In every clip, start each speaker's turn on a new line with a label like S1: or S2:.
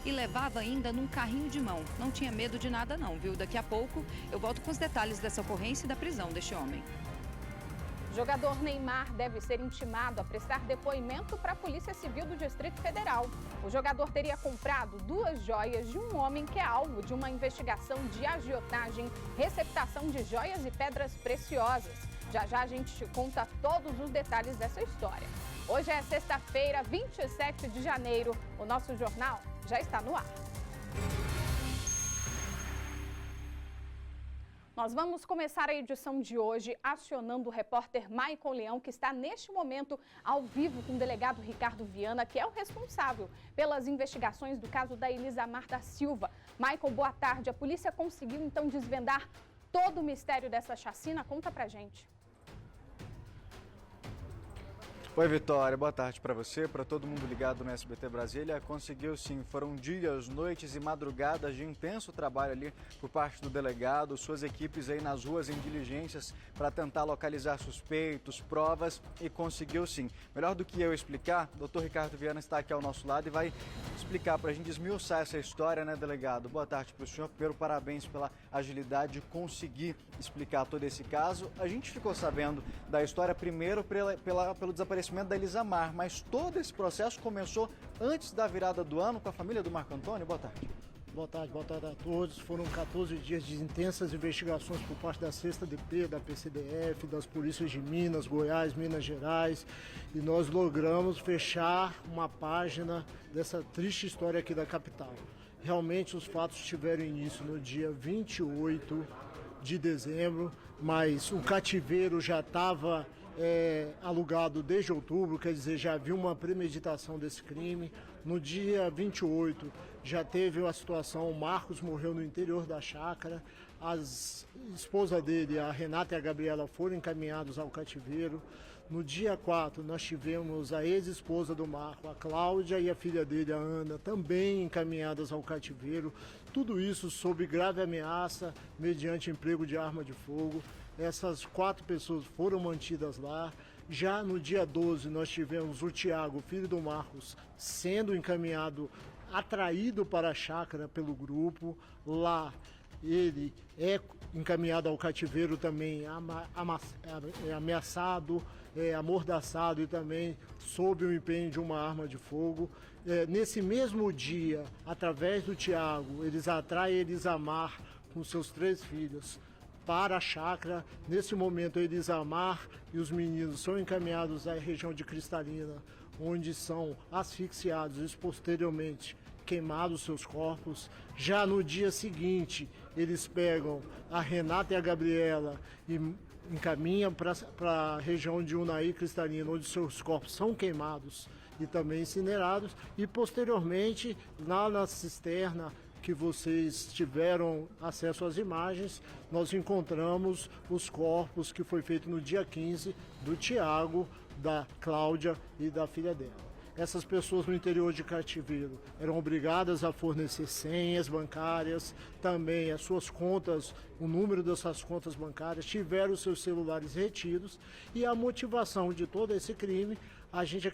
S1: e levava ainda num carrinho de mão. Não tinha medo de nada não, viu? Daqui a pouco eu volto com os detalhes dessa ocorrência e da prisão deste homem.
S2: Jogador Neymar deve ser intimado a prestar depoimento para a Polícia Civil do Distrito Federal. O jogador teria comprado 2 joias de um homem que é alvo de uma investigação de agiotagem, receptação de joias e pedras preciosas. Já já a gente te conta todos os detalhes dessa história. Hoje é sexta-feira, 27 de janeiro. O nosso jornal já está no ar. Nós vamos começar a edição de hoje acionando o repórter Maicon Leão, que está neste momento ao vivo com o delegado Ricardo Viana, que é o responsável pelas investigações do caso da Elisamar da Silva. Maicon, boa tarde. A polícia conseguiu então desvendar todo o mistério dessa chacina? Conta pra gente.
S3: Oi, Vitória, boa tarde para você, para todo mundo ligado no SBT Brasília. Conseguiu sim, foram dias, noites e madrugadas de intenso trabalho ali por parte do delegado, suas equipes aí nas ruas em diligências para tentar localizar suspeitos, provas e conseguiu sim. Melhor do que eu explicar, o doutor Ricardo Viana está aqui ao nosso lado e vai explicar para a gente desmiuçar essa história, né, delegado? Boa tarde para o senhor, primeiro parabéns pela agilidade de conseguir explicar todo esse caso. A gente ficou sabendo da história primeiro pelo desaparecimento da Elisamar, mas todo esse processo começou antes da virada do ano com a família do Marco Antônio. Boa tarde.
S4: Boa tarde a todos. Foram 14 dias de intensas investigações por parte da 6ª DP, da PCDF, das polícias de Minas, Goiás, Minas Gerais, e nós logramos fechar uma página dessa triste história aqui da capital. Realmente os fatos tiveram início no dia 28 de dezembro, mas o cativeiro já estava alugado desde outubro, quer dizer, já havia uma premeditação desse crime. No dia 28 já teve a situação, o Marcos morreu no interior da chácara, a esposa dele, a Renata e a Gabriela, foram encaminhados ao cativeiro. No dia 4 nós tivemos a ex-esposa do Marco, a Cláudia, e a filha dele, a Ana, também encaminhadas ao cativeiro. Tudo isso sob grave ameaça, mediante emprego de arma de fogo. Essas 4 pessoas foram mantidas lá. Já no dia 12 nós tivemos o Tiago, filho do Marcos, sendo encaminhado, atraído para a chácara pelo grupo. Lá ele é encaminhado ao cativeiro também, ameaçado, amordaçado e também sob o empenho de uma arma de fogo. Nesse mesmo dia, através do Tiago, eles atraem Elisamar com seus 3 filhos para a chácara. Nesse momento, Elisamar e os meninos são encaminhados à região de Cristalina, onde são asfixiados e posteriormente queimados seus corpos. Já no dia seguinte, eles pegam a Renata e a Gabriela e encaminham para a região de Unai Cristalina, onde seus corpos são queimados e também incinerados. E posteriormente, lá na cisterna, que vocês tiveram acesso às imagens, nós encontramos os corpos que foi feito no dia 15 do Tiago, da Cláudia e da filha dela. Essas pessoas no interior de cativeiro eram obrigadas a fornecer senhas bancárias, também as suas contas, o número dessas contas bancárias, tiveram os seus celulares retidos, e a motivação de todo esse crime, a gente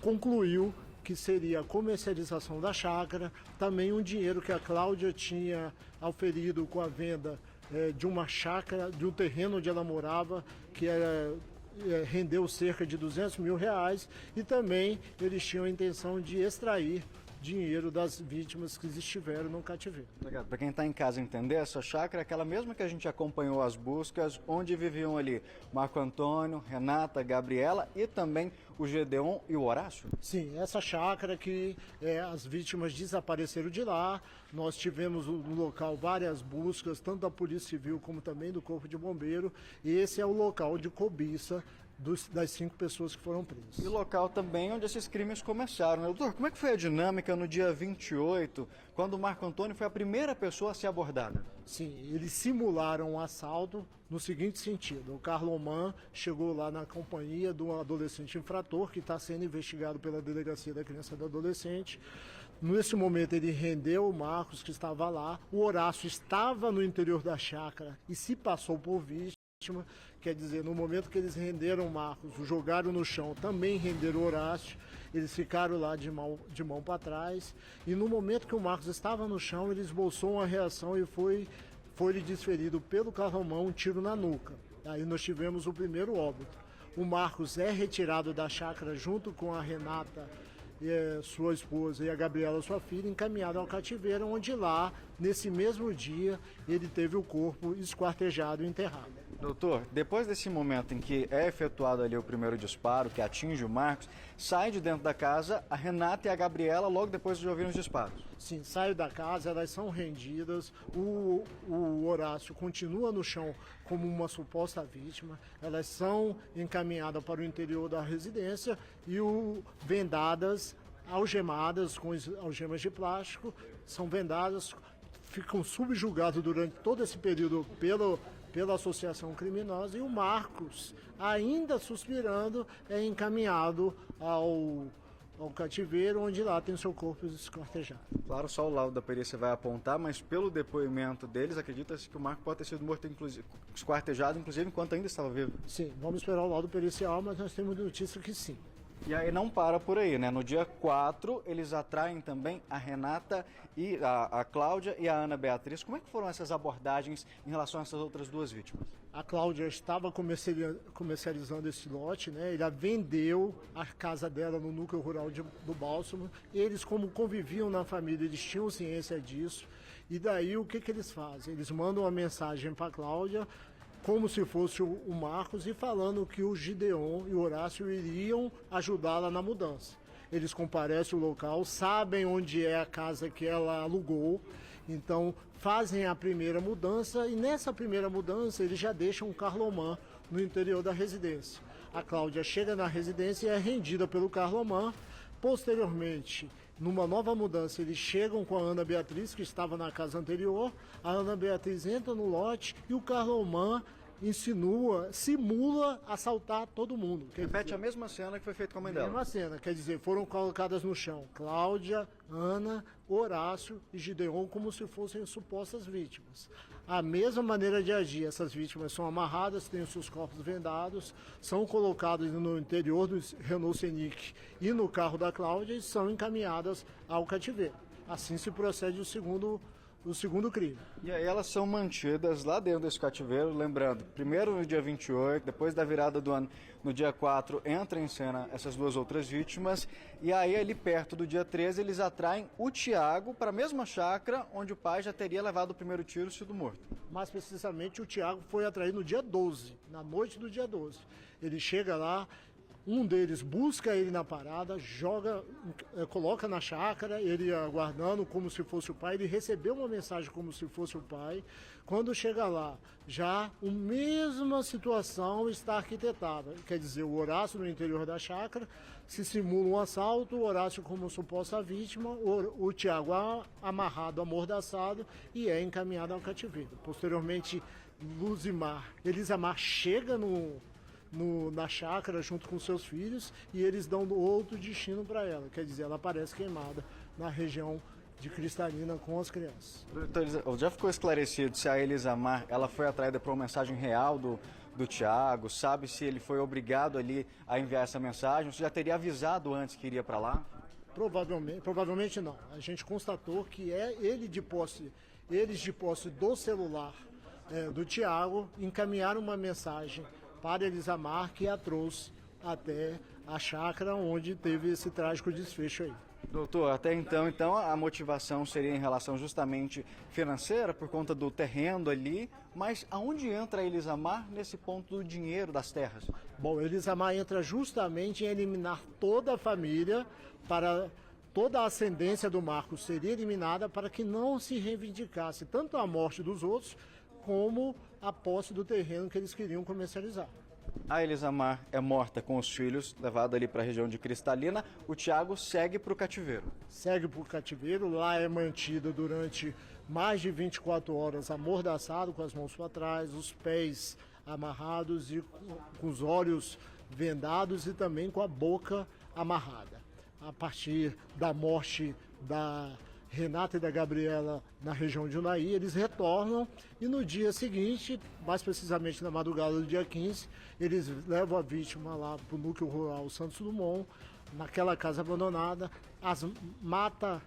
S4: concluiu que seria a comercialização da chácara, também um dinheiro que a Cláudia tinha auferido com a venda de uma chácara, de um terreno onde ela morava, que rendeu cerca de R$200 mil, e também eles tinham a intenção de extrair dinheiro das vítimas que estiveram no cativeiro.
S3: Obrigado. Para quem está em casa entender, essa chácara é aquela mesma que a gente acompanhou as buscas, onde viviam ali Marco Antônio, Renata, Gabriela e também o Gedeon e o Horácio?
S4: Sim, essa chácara que as vítimas desapareceram de lá. Nós tivemos no local várias buscas, tanto da Polícia Civil como também do Corpo de Bombeiro, e esse é o local de cobiça das 5 pessoas que foram presas.
S3: E o local também onde esses crimes começaram, né? Doutor, como é que foi a dinâmica no dia 28, quando o Marco Antônio foi a primeira pessoa a ser abordada?
S4: Sim, eles simularam um assalto no seguinte sentido: o Carloman chegou lá na companhia de um adolescente infrator que está sendo investigado pela Delegacia da Criança e do Adolescente. Nesse momento ele rendeu o Marcos, que estava lá. O Horácio estava no interior da chácara e se passou por vítima. Quer dizer, no momento que eles renderam o Marcos, o jogaram no chão, também renderam o Horácio. eles ficaram lá de mão para trás, e no momento que o Marcos estava no chão, ele esboçou uma reação e foi-lhe desferido pelo carro-mão um tiro na nuca. Aí nós tivemos o primeiro óbito. O Marcos é retirado da chácara junto com a Renata, sua esposa, e a Gabriela, sua filha, encaminhado ao cativeiro, onde lá, nesse mesmo dia, ele teve o corpo esquartejado e enterrado.
S3: Doutor, depois desse momento em que é efetuado ali o primeiro disparo, que atinge o Marcos, sai de dentro da casa a Renata e a Gabriela logo depois de ouvir os disparos.
S4: Sim, saem da casa, elas são rendidas, o Horácio continua no chão como uma suposta vítima, elas são encaminhadas para o interior da residência e vendadas, algemadas com algemas de plástico, são vendadas, ficam subjugadas durante todo esse período pela associação criminosa, e o Marcos, ainda suspirando, é encaminhado ao cativeiro, onde lá tem seu corpo esquartejado.
S3: Claro, só o laudo da perícia vai apontar, mas pelo depoimento deles, acredita-se que o Marcos pode ter sido morto, esquartejado, inclusive enquanto ainda estava vivo.
S4: Sim, vamos esperar o laudo pericial, mas nós temos notícia que sim.
S3: E aí não para por aí, né? No dia 4, eles atraem também a Renata e a Cláudia e a Ana Beatriz. Como é que foram essas abordagens em relação a essas outras duas vítimas?
S4: A Cláudia estava comercializando esse lote, né? Ela vendeu a casa dela no núcleo rural do Bálsamo. Eles, como conviviam na família, eles tinham ciência disso. E daí o que eles fazem? Eles mandam uma mensagem para a Cláudia, como se fosse o Marcos, e falando que o Gideon e o Horácio iriam ajudá-la na mudança. Eles comparecem ao local, sabem onde é a casa que ela alugou, então fazem a primeira mudança, e nessa primeira mudança eles já deixam um Carlomã no interior da residência. A Cláudia chega na residência e é rendida pelo Carlomã. Posteriormente, numa nova mudança, eles chegam com a Ana Beatriz, que estava na casa anterior. A Ana Beatriz entra no lote e o Carlomã simula assaltar todo mundo.
S3: Repete a mesma cena que foi feita com a mãe dela.
S4: A mesma cena, quer dizer, foram colocadas no chão Cláudia, Ana, Horácio e Gideon como se fossem supostas vítimas. A mesma maneira de agir, essas vítimas são amarradas, têm os seus corpos vendados, são colocados no interior do Renault Scenic e no carro da Cláudia e são encaminhadas ao cativeiro. Assim se procede o segundo crime.
S3: E aí elas são mantidas lá dentro desse cativeiro, lembrando, primeiro no dia 28, depois da virada do ano, no dia 4, entra em cena essas duas outras vítimas, e aí ali perto do dia 13 eles atraem o Tiago para a mesma chácara onde o pai já teria levado o primeiro tiro e sido morto. Mais
S4: precisamente, o Tiago foi atraído no dia 12, na noite do dia 12. Ele chega lá, um deles busca ele na parada, coloca na chácara, ele aguardando como se fosse o pai. Ele recebeu uma mensagem como se fosse o pai. Quando chega lá, já a mesma situação está arquitetada. Quer dizer, o Horácio no interior da chácara, se simula um assalto, o Horácio como suposta vítima, o Tiago amarrado, amordaçado e é encaminhado ao cativeiro. Posteriormente, Elisamar chega na chácara junto com seus filhos e eles dão outro destino para ela, quer dizer, ela aparece queimada na região de Cristalina com as crianças.
S3: Então, já ficou esclarecido se a Elisamar ela foi atraída por uma mensagem real do Tiago? Sabe se ele foi obrigado ali a enviar essa mensagem? Você já teria avisado antes que iria para lá?
S4: Provavelmente não. A gente constatou que eles de posse do celular do Tiago encaminharam uma mensagem para Elisamar, que a trouxe até a chácara onde teve esse trágico desfecho aí.
S3: Doutor, até então a motivação seria em relação justamente financeira, por conta do terreno ali, mas aonde entra a Elisamar nesse ponto do dinheiro das terras?
S4: Bom, Elisamar entra justamente em eliminar toda a família, para toda a ascendência do Marcos seria eliminada para que não se reivindicasse tanto a morte dos outros, como a posse do terreno que eles queriam comercializar.
S3: A Elisamar é morta com os filhos, levada ali para a região de Cristalina. O Tiago segue para o cativeiro.
S4: Segue para o cativeiro, lá é mantido durante mais de 24 horas, amordaçado, com as mãos para trás, os pés amarrados e com os olhos vendados e também com a boca amarrada. A partir da morte da Renata e da Gabriela na região de Unai, eles retornam e no dia seguinte, mais precisamente na madrugada do dia 15, eles levam a vítima lá para o núcleo rural Santos Dumont, naquela casa abandonada, mata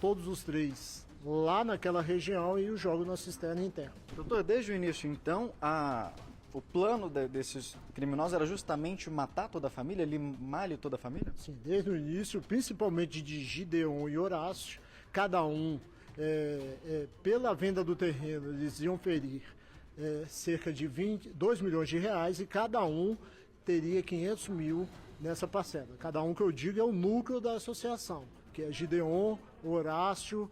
S4: todos os 3 lá naquela região e os joga na cisterna interna.
S3: Doutor, desde o início, então, o plano desses criminosos era justamente matar toda a família, limar toda a família?
S4: Sim, desde o início, principalmente de Gideon e Horácio, cada um, pela venda do terreno, eles iam ferir cerca de 2 milhões de reais e cada um teria 500 mil nessa parcela. Cada um que eu digo é o núcleo da associação, que é Gideon, Horácio,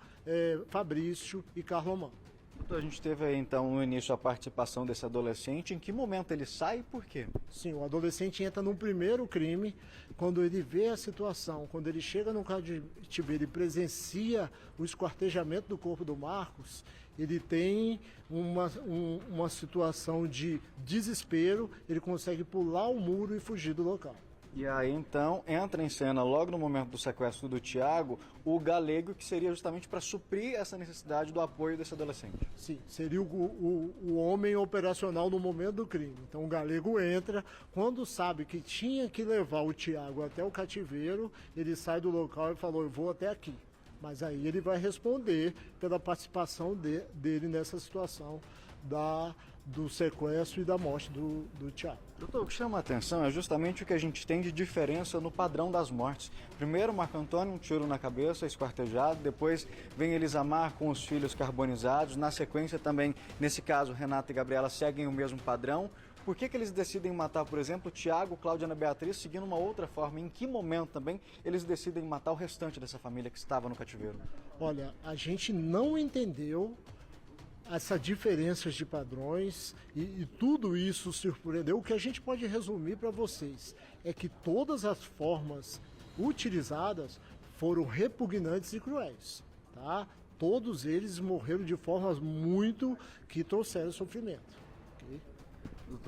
S4: Fabrício e Carlomão.
S3: A gente teve aí, então, no início a participação desse adolescente. Em que momento ele sai e por quê?
S4: Sim, o adolescente entra no primeiro crime, quando ele vê a situação, quando ele chega no cativeiro e presencia o esquartejamento do corpo do Marcos, ele tem uma situação de desespero, ele consegue pular o muro e fugir do local.
S3: E aí, então, entra em cena, logo no momento do sequestro do Tiago, o Galego, que seria justamente para suprir essa necessidade do apoio desse adolescente.
S4: Sim, seria o homem operacional no momento do crime. Então, o Galego entra, quando sabe que tinha que levar o Tiago até o cativeiro, ele sai do local e falou, eu vou até aqui. Mas aí ele vai responder pela participação dele nessa situação do sequestro e da morte do Tiago.
S3: Doutor, o que chama a atenção é justamente o que a gente tem de diferença no padrão das mortes. Primeiro, Marco Antônio, um tiro na cabeça, esquartejado. Depois vem Elisamar com os filhos carbonizados. Na sequência também, nesse caso, Renata e Gabriela seguem o mesmo padrão. Por que eles decidem matar, por exemplo, Tiago, Cláudia e Ana Beatriz, seguindo uma outra forma? Em que momento também eles decidem matar o restante dessa família que estava no cativeiro?
S4: Olha, a gente não entendeu essa diferença de padrões e tudo isso surpreendeu. O que a gente pode resumir para vocês é que todas as formas utilizadas foram repugnantes e cruéis, tá? Todos eles morreram de formas muito que trouxeram sofrimento. Okay?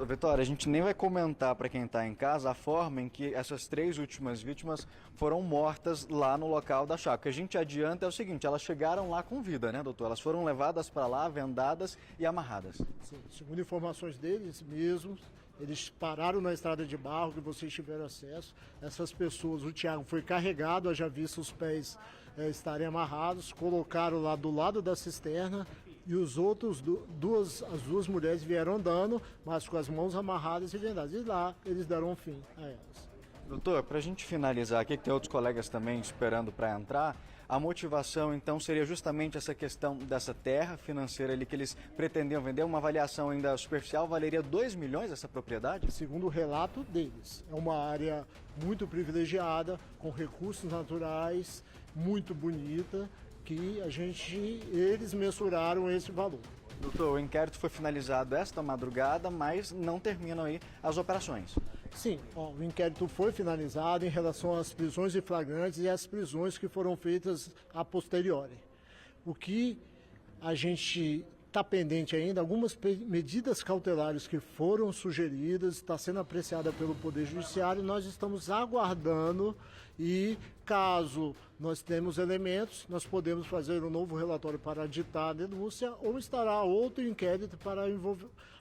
S3: Vitória, a gente nem vai comentar para quem está em casa a forma em que essas 3 últimas vítimas foram mortas lá no local da chácara. O que a gente adianta é o seguinte, elas chegaram lá com vida, né, doutor? Elas foram levadas para lá, vendadas e amarradas.
S4: Sim, segundo informações deles mesmos, eles pararam na estrada de barro que vocês tiveram acesso. Essas pessoas, o Tiago foi carregado, já visto os pés estarem amarrados, colocaram lá do lado da cisterna e os outros, as duas mulheres vieram andando, mas com as mãos amarradas e vendadas. E lá eles deram um fim a elas.
S3: Doutor, para a gente finalizar aqui, que tem outros colegas também esperando para entrar, a motivação então seria justamente essa questão dessa terra financeira ali que eles pretendiam vender, uma avaliação ainda superficial, valeria 2 milhões essa propriedade?
S4: Segundo o relato deles, é uma área muito privilegiada, com recursos naturais, muito bonita, que eles mensuraram esse valor.
S3: Doutor, o inquérito foi finalizado esta madrugada, mas não terminam aí as operações.
S4: Sim, o inquérito foi finalizado em relação às prisões em flagrantes e às prisões que foram feitas a posteriori. O que a gente está pendente ainda, algumas medidas cautelares que foram sugeridas, está sendo apreciada pelo Poder Judiciário, nós estamos aguardando e caso nós temos elementos, nós podemos fazer um novo relatório para ditar a denúncia ou estará outro inquérito para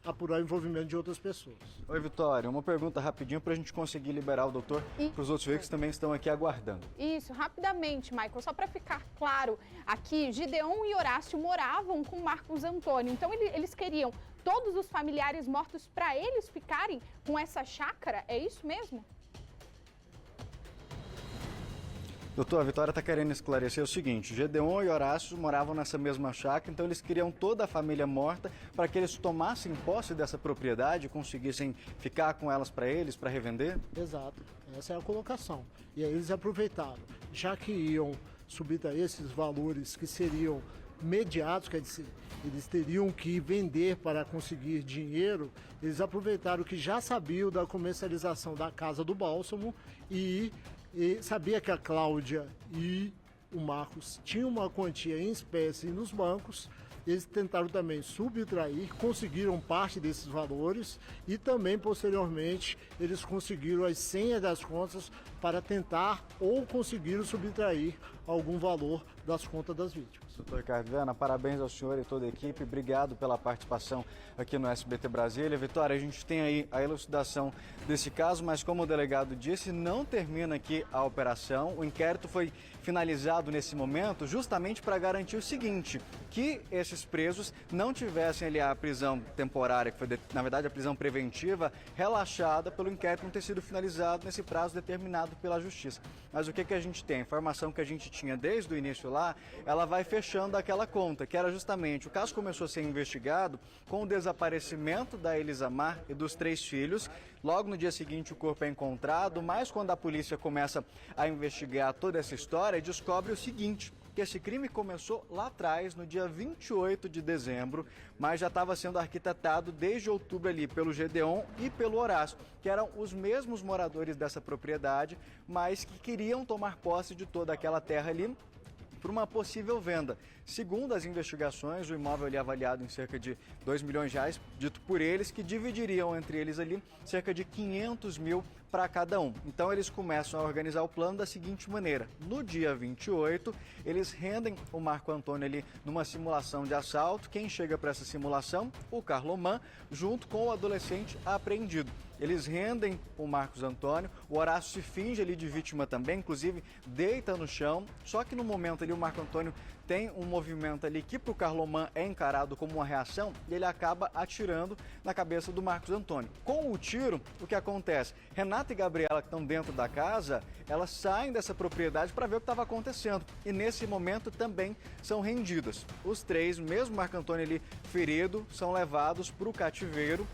S4: apurar o envolvimento de outras pessoas.
S3: Oi, Vitória, uma pergunta rapidinho para a gente conseguir liberar o doutor para os outros veículos que também estão aqui aguardando.
S2: Isso, rapidamente, Michael, só para ficar claro, aqui Gideon e Horácio moravam com Marcos Antônio, então eles queriam todos os familiares mortos para eles ficarem com essa chácara, é isso mesmo?
S3: Doutor, a Vitória está querendo esclarecer o seguinte, Gedeon e Horácio moravam nessa mesma chácara, então eles queriam toda a família morta para que eles tomassem posse dessa propriedade e conseguissem ficar com elas para eles, para revender?
S4: Exato, essa é a colocação. E aí eles aproveitaram, já que iam subtrair esses valores que seriam mediatos, quer dizer, eles teriam que vender para conseguir dinheiro, eles aproveitaram que já sabiam da comercialização da Casa do Bálsamo e sabia que a Cláudia e o Marcos tinham uma quantia em espécie nos bancos, eles tentaram também subtrair, conseguiram parte desses valores e também, posteriormente, eles conseguiram as senhas das contas para tentar ou conseguiram subtrair algum valor das contas das vítimas.
S3: Doutor Ricardo Viana, parabéns ao senhor e toda a equipe, obrigado pela participação aqui no SBT Brasília. Vitória, a gente tem aí a elucidação desse caso, mas como o delegado disse, não termina aqui a operação. O inquérito foi finalizado nesse momento justamente para garantir o seguinte, que esses presos não tivessem ali a prisão temporária, que foi, na verdade, a prisão preventiva, relaxada pelo inquérito não ter sido finalizado nesse prazo determinado pela Justiça. Mas o que a gente tem? A informação que a gente tinha desde o início lá, ela vai fechando aquela conta, que era justamente, o caso começou a ser investigado com o desaparecimento da Elisamar e dos 3 filhos. Logo no dia seguinte o corpo é encontrado, mas quando a polícia começa a investigar toda essa história, descobre o seguinte, que esse crime começou lá atrás, no dia 28 de dezembro, mas já estava sendo arquitetado desde outubro ali pelo Gedeon e pelo Horácio, que eram os mesmos moradores dessa propriedade, mas que queriam tomar posse de toda aquela terra ali por uma possível venda. Segundo as investigações, o imóvel ali avaliado em cerca de R$2 milhões, dito por eles, que dividiriam entre eles ali cerca de 500 mil para cada um. Então eles começam a organizar o plano da seguinte maneira. No dia 28, eles rendem o Marco Antônio ali numa simulação de assalto. Quem chega para essa simulação? O Carloman, junto com o adolescente apreendido. Eles rendem o Marcos Antônio, o Horácio se finge ali de vítima também, inclusive deita no chão, só que no momento ali o Marco Antônio tem um movimento ali que para o Carloman é encarado como uma reação e ele acaba atirando na cabeça do Marcos Antônio. Com o tiro, o que acontece? Renata e Gabriela, que estão dentro da casa, elas saem dessa propriedade para ver o que estava acontecendo e nesse momento também são rendidas. Os 3, mesmo Marco Antônio ali ferido, são levados para o cativeiro.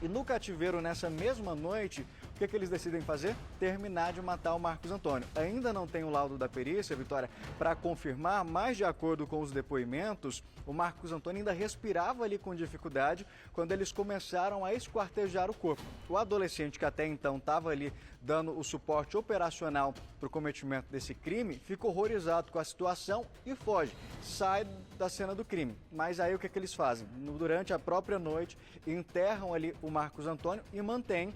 S3: E no cativeiro, nessa mesma noite, o que eles decidem fazer? Terminar de matar o Marcos Antônio. Ainda não tem o laudo da perícia, Vitória, para confirmar, mas de acordo com os depoimentos, o Marcos Antônio ainda respirava ali com dificuldade quando eles começaram a esquartejar o corpo. O adolescente que até então estava ali dando o suporte operacional para o cometimento desse crime, fica horrorizado com a situação e foge, sai da cena do crime. Mas aí o que eles fazem? Durante a própria noite, enterram ali o Marcos Antônio e mantêm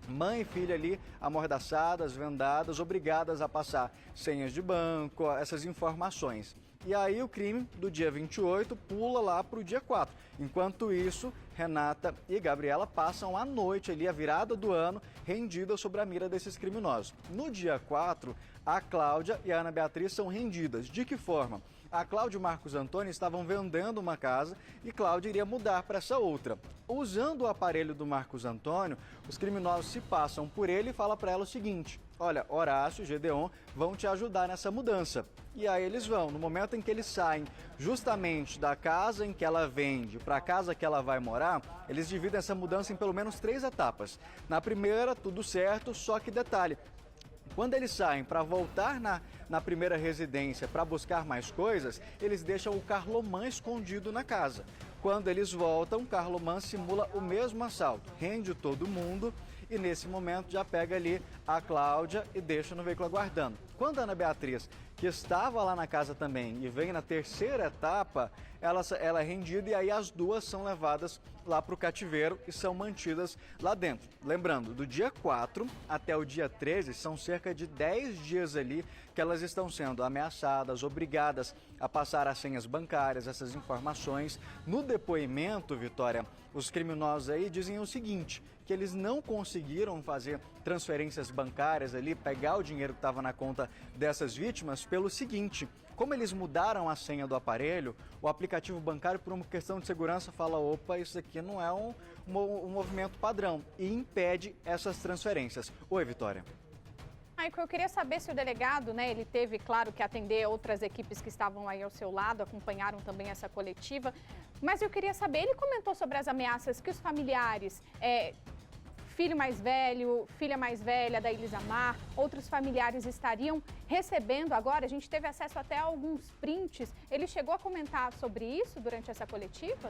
S3: mãe e filha ali amordaçadas, vendadas, obrigadas a passar senhas de banco, essas informações. E aí o crime do dia 28 pula lá para o dia 4. Enquanto isso, Renata e Gabriela passam a noite ali, a virada do ano, rendidas sobre a mira desses criminosos. No dia 4, a Cláudia e a Ana Beatriz são rendidas. De que forma? A Cláudia e o Marcos Antônio estavam vendendo uma casa e Cláudia iria mudar para essa outra. Usando o aparelho do Marcos Antônio, os criminosos se passam por ele e falam para ela o seguinte: olha, Horácio e Gedeon vão te ajudar nessa mudança. E aí eles vão. No momento em que eles saem justamente da casa em que ela vende para a casa que ela vai morar, eles dividem essa mudança em pelo menos 3 etapas. Na primeira, tudo certo, só que detalhe, quando eles saem para voltar na primeira residência para buscar mais coisas, eles deixam o Carloman escondido na casa. Quando eles voltam, o Carloman simula o mesmo assalto, rende todo mundo e nesse momento já pega ali a Cláudia e deixa no veículo aguardando. Quando a Ana Beatriz, que estava lá na casa também e vem na terceira etapa, ela é rendida e aí as duas são levadas lá para o cativeiro e são mantidas lá dentro. Lembrando, do dia 4 até o dia 13, são cerca de 10 dias ali que elas estão sendo ameaçadas, obrigadas a passar as senhas bancárias, essas informações. No depoimento, Vitória, os criminosos aí dizem o seguinte, que eles não conseguiram fazer transferências bancárias ali, pegar o dinheiro que estava na conta dessas vítimas pelo seguinte: como eles mudaram a senha do aparelho, o aplicativo bancário, por uma questão de segurança, fala, opa, isso aqui não é um movimento padrão e impede essas transferências. Oi, Vitória.
S2: Maicon, eu queria saber se o delegado, ele teve, claro, que atender outras equipes que estavam aí ao seu lado, acompanharam também essa coletiva, mas eu queria saber, ele comentou sobre as ameaças que os familiares, filho mais velho, filha mais velha da Elisamar, outros familiares estariam recebendo agora. A gente teve acesso até a alguns prints. Ele chegou a comentar sobre isso durante essa coletiva?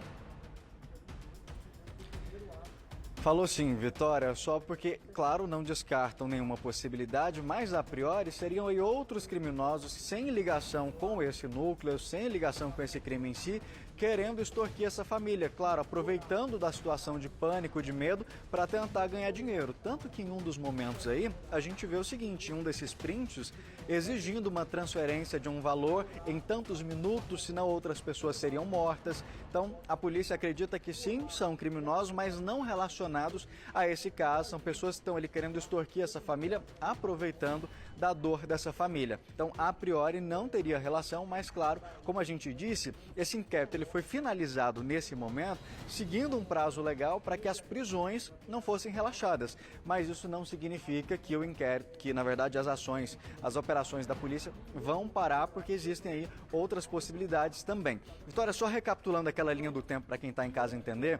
S3: Falou sim, Vitória, só porque, claro, não descartam nenhuma possibilidade, mas a priori seriam aí outros criminosos sem ligação com esse núcleo, sem ligação com esse crime em si, querendo extorquir essa família, claro, aproveitando da situação de pânico, de medo, para tentar ganhar dinheiro. Tanto que em um dos momentos aí, a gente vê o seguinte, em um desses prints, exigindo uma transferência de um valor em tantos minutos, senão outras pessoas seriam mortas. Então, a polícia acredita que sim, são criminosos, mas não relacionados a esse caso. São pessoas que estão ali querendo extorquir essa família, aproveitando da dor dessa família. Então, a priori, não teria relação, mas claro, como a gente disse, esse inquérito ele foi finalizado nesse momento, seguindo um prazo legal para que as prisões não fossem relaxadas. Mas isso não significa que o inquérito, que na verdade as ações, as operações da polícia vão parar, porque existem aí outras possibilidades também. Vitória, só recapitulando aquela linha do tempo para quem está em casa entender,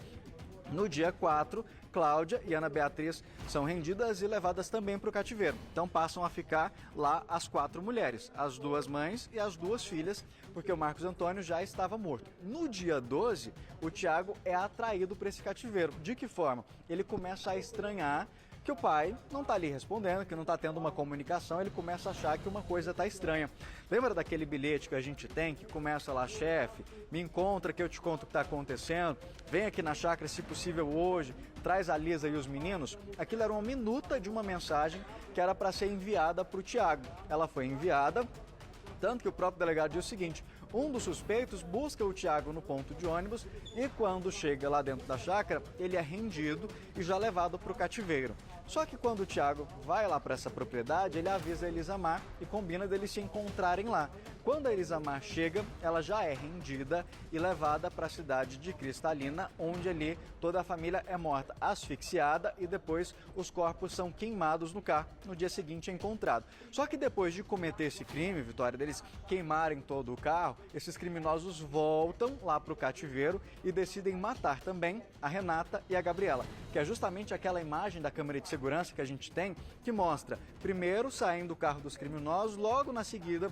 S3: no dia 4, Cláudia e Ana Beatriz são rendidas e levadas também para o cativeiro. Então passam a ficar lá as 4 mulheres, as 2 mães e as 2 filhas, porque o Marcos Antônio já estava morto. No dia 12, o Tiago é atraído para esse cativeiro. De que forma? Ele começa a estranhar que o pai não está ali respondendo, que não está tendo uma comunicação, ele começa a achar que uma coisa está estranha. Lembra daquele bilhete que a gente tem, que começa lá, chefe, me encontra que eu te conto o que está acontecendo, vem aqui na chácara se possível hoje, traz a Lisa e os meninos? Aquilo era uma minuta de uma mensagem que era para ser enviada para o Tiago. Ela foi enviada, tanto que o próprio delegado diz o seguinte, um dos suspeitos busca o Tiago no ponto de ônibus e quando chega lá dentro da chácara, ele é rendido e já levado para o cativeiro. Só que quando o Tiago vai lá para essa propriedade, ele avisa a Elisamar e combina deles se encontrarem lá. Quando a Elisamar chega, ela já é rendida e levada para a cidade de Cristalina, onde ali toda a família é morta asfixiada e depois os corpos são queimados no carro. No dia seguinte é encontrado. Só que depois de cometer esse crime, Vitória, deles queimarem todo o carro, esses criminosos voltam lá para o cativeiro e decidem matar também a Renata e a Gabriela, que é justamente aquela imagem da câmera de segurança que a gente tem, que mostra primeiro saindo do carro dos criminosos, logo na seguida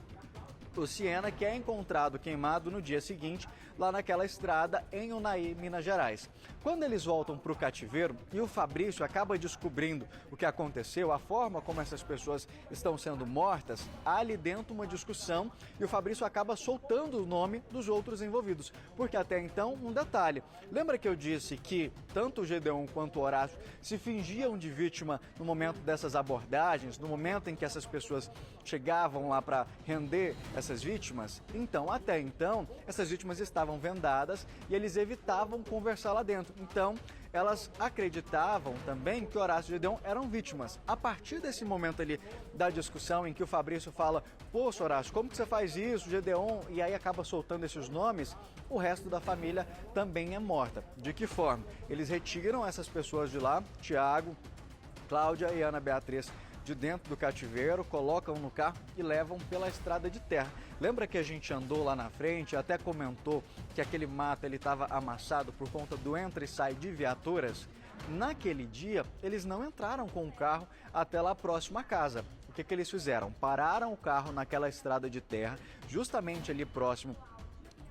S3: o Siena, que é encontrado queimado no dia seguinte lá naquela estrada em Unai, Minas Gerais. Quando eles voltam para o cativeiro e o Fabrício acaba descobrindo o que aconteceu, a forma como essas pessoas estão sendo mortas, há ali dentro uma discussão e o Fabrício acaba soltando o nome dos outros envolvidos. Porque até então, um detalhe, lembra que eu disse que tanto o Gedeon quanto o Horácio se fingiam de vítima no momento dessas abordagens, no momento em que essas pessoas chegavam lá para render essas vítimas? Então, até então, essas vítimas estavam vendadas e eles evitavam conversar lá dentro. Então, elas acreditavam também que Horácio e Gedeon eram vítimas. A partir desse momento ali da discussão em que o Fabrício fala, poxa, Horácio, como que você faz isso, Gedeon? E aí acaba soltando esses nomes, o resto da família também é morta. De que forma? Eles retiram essas pessoas de lá, Tiago, Cláudia e Ana Beatriz, de dentro do cativeiro, colocam no carro e levam pela estrada de terra. Lembra que a gente andou lá na frente, até comentou que aquele mato estava amassado por conta do entra e sai de viaturas? Naquele dia, eles não entraram com o carro até lá próximo à casa. O que eles fizeram? Pararam o carro naquela estrada de terra, justamente ali próximo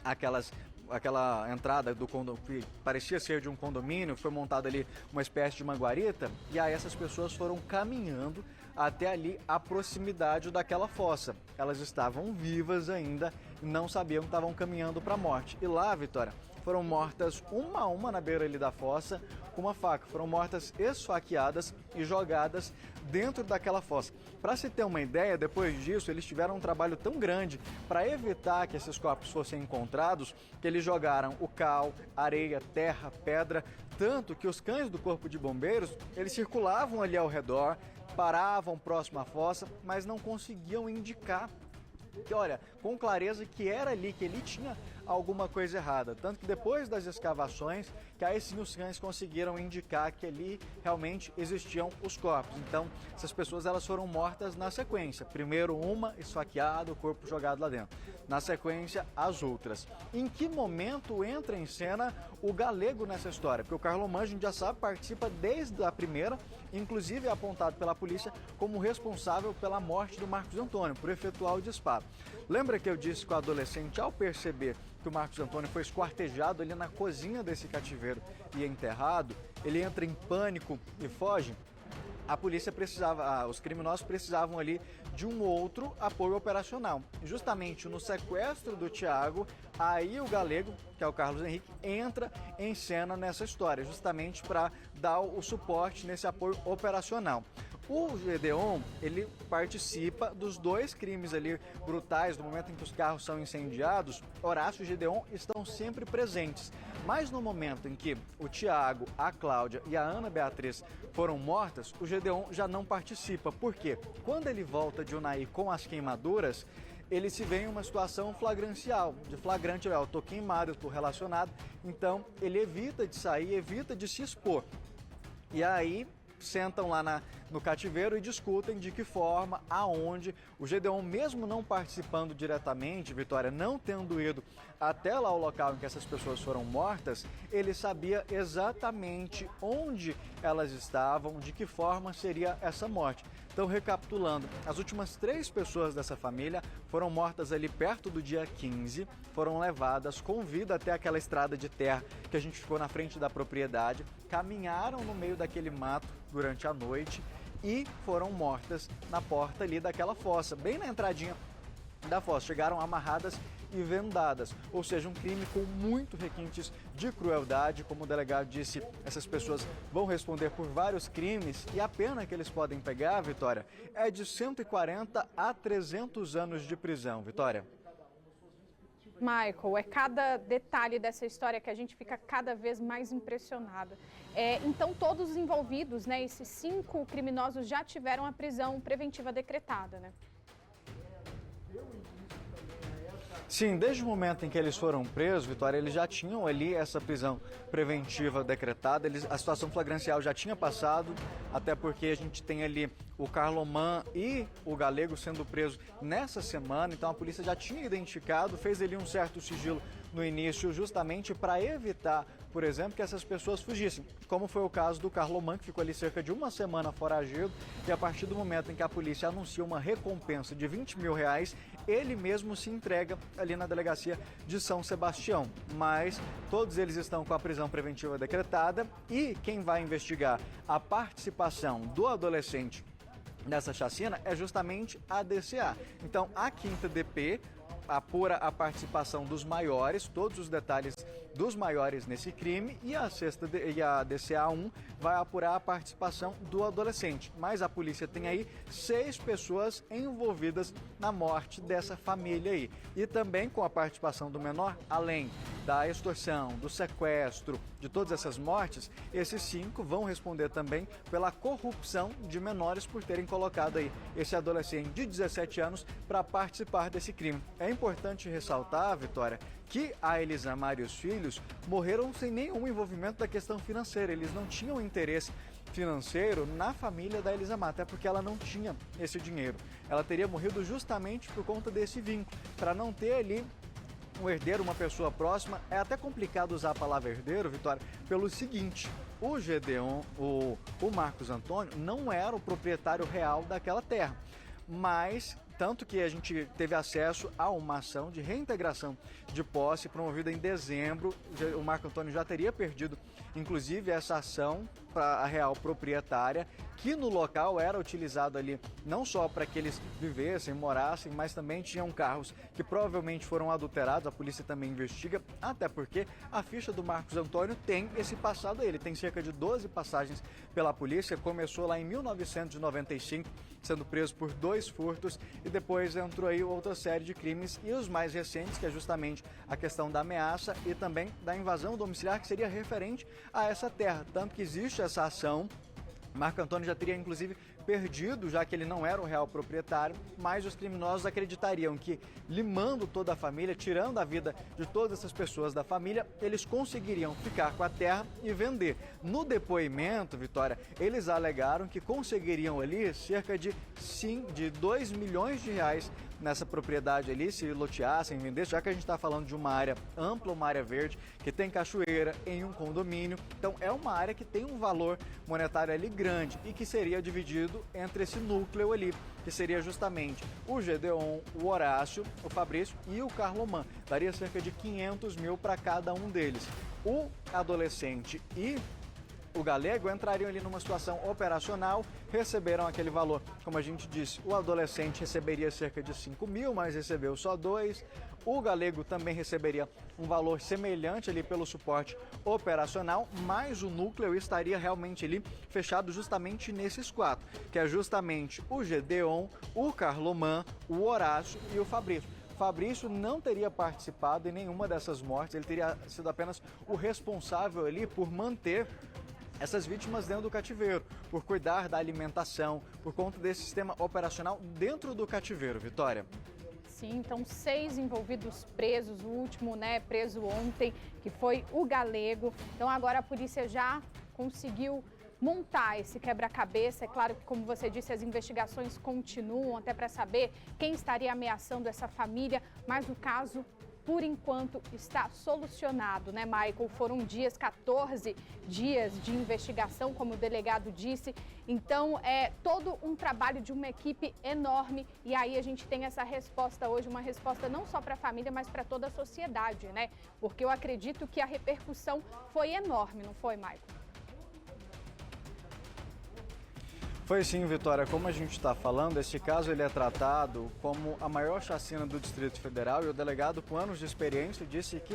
S3: àquela entrada do condomínio, que parecia ser de um condomínio, foi montada ali uma espécie de uma guarita, e aí essas pessoas foram caminhando até ali a proximidade daquela fossa. Elas estavam vivas ainda e não sabiam que estavam caminhando para a morte. E lá, Vitória, foram mortas uma a uma na beira ali da fossa com uma faca. Foram mortas esfaqueadas e jogadas dentro daquela fossa. Para se ter uma ideia, depois disso, eles tiveram um trabalho tão grande para evitar que esses corpos fossem encontrados, que eles jogaram o cal, areia, terra, pedra, tanto que os cães do Corpo de Bombeiros, eles circulavam ali ao redor, paravam próximo à fossa, mas não conseguiam indicar que, olha, com clareza que era ali, que ele tinha alguma coisa errada. Tanto que depois das escavações, que aí sim os cães conseguiram indicar que ali realmente existiam os corpos. Então, essas pessoas elas foram mortas na sequência. Primeiro uma esfaqueada, o corpo jogado lá dentro. Na sequência, as outras. Em que momento entra em cena o galego nessa história? Porque o Carlomagno, a gente já sabe, participa desde a primeira, inclusive é apontado pela polícia como responsável pela morte do Marcos Antônio, por efetuar o disparo. Lembra que eu disse que o adolescente, ao perceber que o Marcos Antônio foi esquartejado ali na cozinha desse cativeiro e enterrado, ele entra em pânico e foge? a polícia precisava, os criminosos precisavam ali de um outro apoio operacional. Justamente no sequestro do Thiago, aí o Galego, que é o Carlos Henrique, entra em cena nessa história, justamente para dar o suporte nesse apoio operacional. O Gedeon, ele participa dos dois crimes ali brutais, no momento em que os carros são incendiados. Horácio e Gedeon estão sempre presentes. Mas no momento em que o Thiago, a Cláudia e a Ana Beatriz foram mortas, o Gedeon já não participa. Por quê? Quando ele volta de Unai com as queimaduras, ele se vê em uma situação flagrancial, de flagrante, eu estou queimado, eu estou relacionado. Então ele evita de sair, evita de se expor. E aí sentam lá no cativeiro e discutem de que forma, aonde. O Gedeon, mesmo não participando diretamente, Vitória, não tendo ido até lá o local em que essas pessoas foram mortas, ele sabia exatamente onde elas estavam, de que forma seria essa morte. Então, recapitulando, as últimas 3 pessoas dessa família foram mortas ali perto do dia 15, foram levadas com vida até aquela estrada de terra que a gente ficou na frente da propriedade, caminharam no meio daquele mato durante a noite e foram mortas na porta ali daquela fossa, bem na entradinha da fossa. Chegaram amarradas e vendadas, ou seja, um crime com muito requintes de crueldade. Como o delegado disse, essas pessoas vão responder por vários crimes e a pena que eles podem pegar, Vitória, é de 140 a 300 anos de prisão, Vitória.
S2: Michael, é cada detalhe dessa história que a gente fica cada vez mais impressionada. Então, todos os envolvidos, né, esses 5 criminosos já tiveram a prisão preventiva decretada, né?
S3: Sim, desde o momento em que eles foram presos, Vitória, eles já tinham ali essa prisão preventiva decretada, a situação flagrancial já tinha passado, até porque a gente tem ali o Carloman e o Galego sendo presos nessa semana, então a polícia já tinha identificado, fez ali um certo sigilo no início, justamente para evitar, por exemplo, que essas pessoas fugissem, como foi o caso do Carloman, que ficou ali cerca de uma semana foragido, e a partir do momento em que a polícia anuncia uma recompensa de R$20 mil, ele mesmo se entrega ali na delegacia de São Sebastião. Mas todos eles estão com a prisão preventiva decretada e quem vai investigar a participação do adolescente nessa chacina é justamente a DCA. Então, a 5ª DP apura a participação dos maiores, todos os detalhes dos maiores nesse crime, e a DCA1 vai apurar a participação do adolescente. Mas a polícia tem aí 6 pessoas envolvidas na morte dessa família aí. E também com a participação do menor, além da extorsão, do sequestro, de todas essas mortes, esses 5 vão responder também pela corrupção de menores por terem colocado aí esse adolescente de 17 anos para participar desse crime. É importante ressaltar, Vitória, que a Elisamar e os filhos morreram sem nenhum envolvimento da questão financeira. Eles não tinham interesse financeiro na família da Elisamar, até porque ela não tinha esse dinheiro. Ela teria morrido justamente por conta desse vínculo, para não ter ali um herdeiro, uma pessoa próxima. É até complicado usar a palavra herdeiro, Vitória, pelo seguinte: o Gedeon, o Marcos Antônio, não era o proprietário real daquela terra, mas tanto que a gente teve acesso a uma ação de reintegração de posse promovida em dezembro. O Marco Antônio já teria perdido, inclusive, essa ação para a real proprietária, que no local era utilizado ali não só para que eles vivessem, morassem, mas também tinham carros que provavelmente foram adulterados. A polícia também investiga, até porque a ficha do Marcos Antônio tem esse passado. Ele tem cerca de 12 passagens pela polícia, começou lá em 1995, sendo preso por 2 furtos, e depois entrou aí outra série de crimes, e os mais recentes, que é justamente a questão da ameaça e também da invasão domiciliar, que seria referente a essa terra. Tanto que existe essa ação. Marco Antônio já teria, inclusive, perdido, já que ele não era o real proprietário, mas os criminosos acreditariam que, limando toda a família, tirando a vida de todas essas pessoas da família, eles conseguiriam ficar com a terra e vender. No depoimento, Vitória, eles alegaram que conseguiriam ali cerca de 2 milhões de reais nessa propriedade ali, se loteassem, vendessem, já que a gente está falando de uma área ampla, uma área verde, que tem cachoeira em um condomínio. Então é uma área que tem um valor monetário ali grande e que seria dividido entre esse núcleo ali, que seria justamente o Gedeon, o Horácio, o Fabrício e o Carloman. Daria cerca de 500 mil para cada um deles. O adolescente e o Galego entrariam ali numa situação operacional, receberam aquele valor. Como a gente disse, o adolescente receberia cerca de 5 mil, mas recebeu só 2. O Galego também receberia um valor semelhante ali pelo suporte operacional, mas o núcleo estaria realmente ali fechado justamente nesses 4, que é justamente o Gedeon, o Carloman, o Horácio e o Fabrício. Fabrício não teria participado em nenhuma dessas mortes, ele teria sido apenas o responsável ali por manter essas vítimas dentro do cativeiro, por cuidar da alimentação, por conta desse sistema operacional dentro do cativeiro, Vitória.
S2: Sim, então 6 envolvidos presos, o último, preso ontem, que foi o Galego. Então agora a polícia já conseguiu montar esse quebra-cabeça. É claro que, como você disse, as investigações continuam até para saber quem estaria ameaçando essa família, mas o caso, por enquanto, está solucionado, Michael? Foram 14 dias de investigação, como o delegado disse. Então, é todo um trabalho de uma equipe enorme. E aí a gente tem essa resposta hoje, uma resposta não só para a família, mas para toda a sociedade, Porque eu acredito que a repercussão foi enorme, não foi, Michael?
S3: Foi sim, Vitória. Como a gente está falando, esse caso ele é tratado como a maior chacina do Distrito Federal, e o delegado com anos de experiência disse que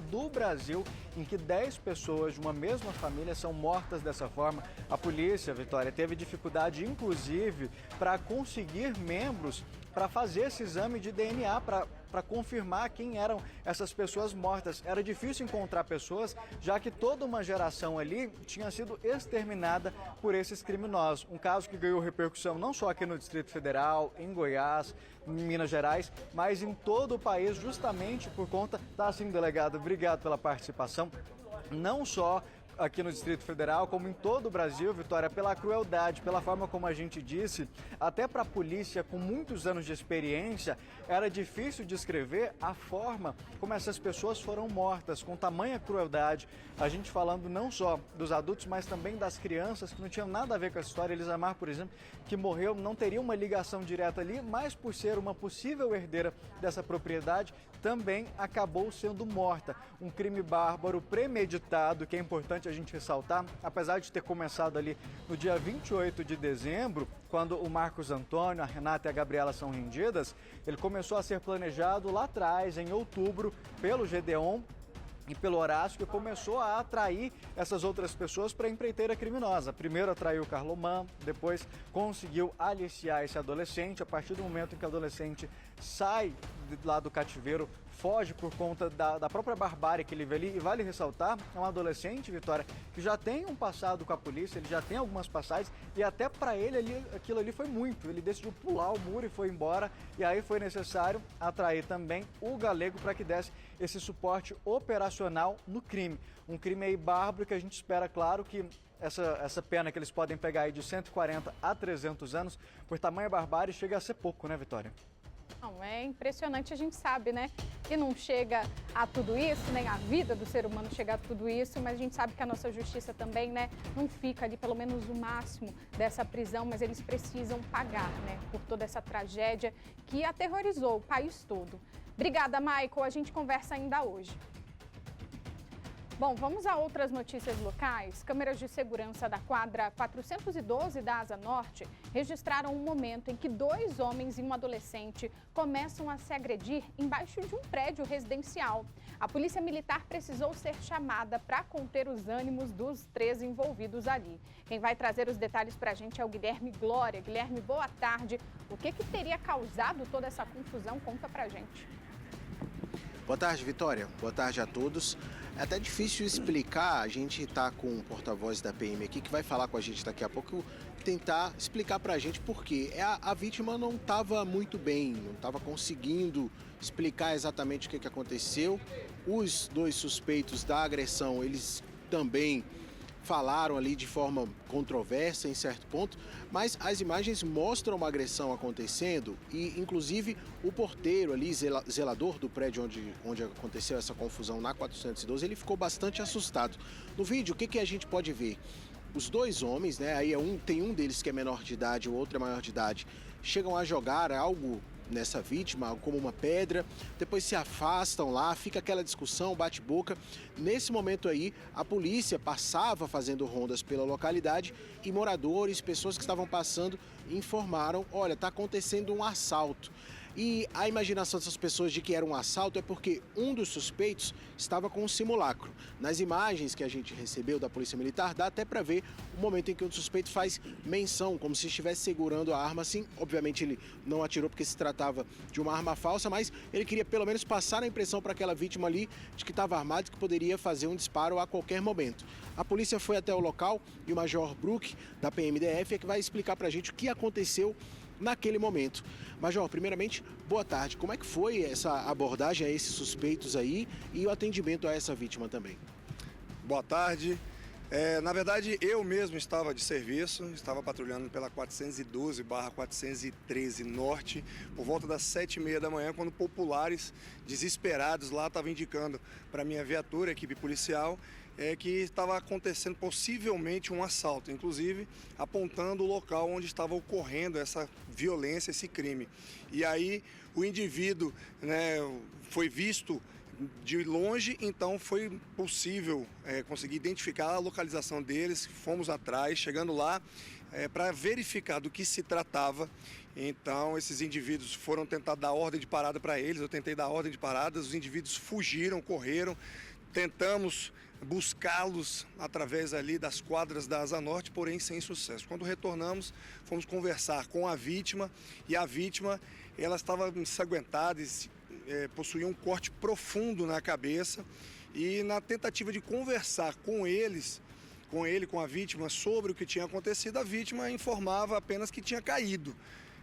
S3: do Brasil em que 10 pessoas de uma mesma família são mortas dessa forma. A polícia, Vitória, teve dificuldade inclusive para conseguir membros para fazer esse exame de DNA, para confirmar quem eram essas pessoas mortas. Era difícil encontrar pessoas, já que toda uma geração ali tinha sido exterminada por esses criminosos. Um caso que ganhou repercussão não só aqui no Distrito Federal, em Goiás, em Minas Gerais, mas em todo o país, justamente por conta... Tá assim, delegado, obrigado pela participação. Não só aqui no Distrito Federal, como em todo o Brasil, Vitória, pela crueldade, pela forma como a gente disse, até para a polícia com muitos anos de experiência, era difícil descrever a forma como essas pessoas foram mortas, com tamanha crueldade. A gente falando não só dos adultos, mas também das crianças, que não tinham nada a ver com essa história. Elisamar, por exemplo, que morreu, não teria uma ligação direta ali, mas por ser uma possível herdeira dessa propriedade, também acabou sendo morta. Um crime bárbaro, premeditado, que é importante a gente ressaltar, apesar de ter começado ali no dia 28 de dezembro, quando o Marcos Antônio, a Renata e a Gabriela são rendidas, ele começou a ser planejado lá atrás, em outubro, pelo Gedeon e pelo Horácio, que começou a atrair essas outras pessoas para a empreiteira criminosa. Primeiro atraiu o Carloman, depois conseguiu aliciar esse adolescente. A partir do momento em que o adolescente sai lá do cativeiro, foge por conta da própria barbárie que ele vê ali. E vale ressaltar, é um adolescente, Vitória, que já tem um passado com a polícia, ele já tem algumas passagens, e até para ele aquilo ali foi muito. Ele decidiu pular o muro e foi embora, e aí foi necessário atrair também o Galego para que desse esse suporte operacional no crime. Um crime aí bárbaro que a gente espera, claro, que essa pena que eles podem pegar aí de 140 a 300 anos, por tamanha barbárie, chega a ser pouco, né, Vitória?
S2: Não, é impressionante, a gente sabe, que não chega a tudo isso, nem a vida do ser humano chega a tudo isso, mas a gente sabe que a nossa justiça também, não fica ali pelo menos o máximo dessa prisão, mas eles precisam pagar, por toda essa tragédia que aterrorizou o país todo. Obrigada, Michael, a gente conversa ainda hoje. Bom, vamos a outras notícias locais. Câmeras de segurança da quadra 412 da Asa Norte registraram um momento em que 2 homens e um adolescente começam a se agredir embaixo de um prédio residencial. A polícia militar precisou ser chamada para conter os ânimos dos 3 envolvidos ali. Quem vai trazer os detalhes para a gente é o Guilherme Glória. Guilherme, boa tarde. O que teria causado toda essa confusão? Conta para a gente.
S5: Boa tarde, Vitória. Boa tarde a todos. É até difícil explicar, a gente está com um porta-voz da PM aqui que vai falar com a gente daqui a pouco, tentar explicar para a gente por quê. A vítima não estava muito bem, não estava conseguindo explicar exatamente o que aconteceu. Os 2 suspeitos da agressão, eles também falaram ali de forma controversa em certo ponto, mas as imagens mostram uma agressão acontecendo e, inclusive, o porteiro ali, zelador do prédio onde aconteceu essa confusão na 412, ele ficou bastante assustado. No vídeo, o que a gente pode ver? Os 2 homens, aí tem um deles que é menor de idade, o outro é maior de idade, chegam a jogar algo nessa vítima, como uma pedra, depois se afastam lá, fica aquela discussão, bate-boca. Nesse momento aí, a polícia passava fazendo rondas pela localidade e moradores, pessoas que estavam passando, informaram, olha, está acontecendo um assalto. E a imaginação dessas pessoas de que era um assalto é porque um dos suspeitos estava com um simulacro. Nas imagens que a gente recebeu da Polícia Militar, dá até para ver o momento em que o suspeito faz menção, como se estivesse segurando a arma assim. Obviamente ele não atirou porque se tratava de uma arma falsa, mas ele queria pelo menos passar a impressão para aquela vítima ali de que estava armado e que poderia fazer um disparo a qualquer momento. A polícia foi até o local e o Major Brook, da PMDF, é que vai explicar para a gente o que aconteceu naquele momento. Major, primeiramente, boa tarde. Como é que foi essa abordagem a esses suspeitos aí e o atendimento a essa vítima também?
S6: Boa tarde. Na verdade, eu mesmo estava de serviço, estava patrulhando pela 412/413 Norte, por volta das 7h30 da manhã, quando populares desesperados lá estavam indicando para a minha viatura, equipe policial, que estava acontecendo possivelmente um assalto, inclusive apontando o local onde estava ocorrendo essa violência, esse crime. E aí o indivíduo, foi visto de longe, então foi possível conseguir identificar a localização deles. Fomos atrás, chegando lá para verificar do que se tratava. Então esses indivíduos foram tentar dar ordem de parada para eles, eu tentei dar ordem de parada, os indivíduos fugiram, correram, tentamos buscá-los através ali das quadras da Asa Norte, porém sem sucesso. Quando retornamos, fomos conversar com a vítima e a vítima, ela estava ensanguentada, possuía um corte profundo na cabeça e na tentativa de conversar com a vítima sobre o que tinha acontecido, a vítima informava apenas que tinha caído.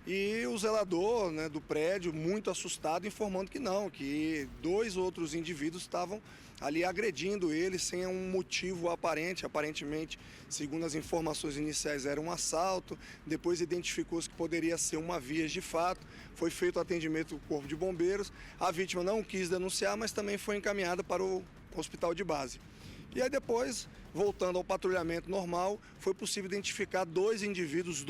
S6: E o zelador do prédio, muito assustado, informando que não, que 2 outros indivíduos estavam ali agredindo ele sem um motivo aparente. Aparentemente, segundo as informações iniciais, era um assalto. Depois identificou-se que poderia ser uma vias de fato. Foi feito o atendimento do Corpo de Bombeiros. A vítima não quis denunciar, mas também foi encaminhada para o hospital de base. E aí depois, voltando ao patrulhamento normal, foi possível identificar 2 indivíduos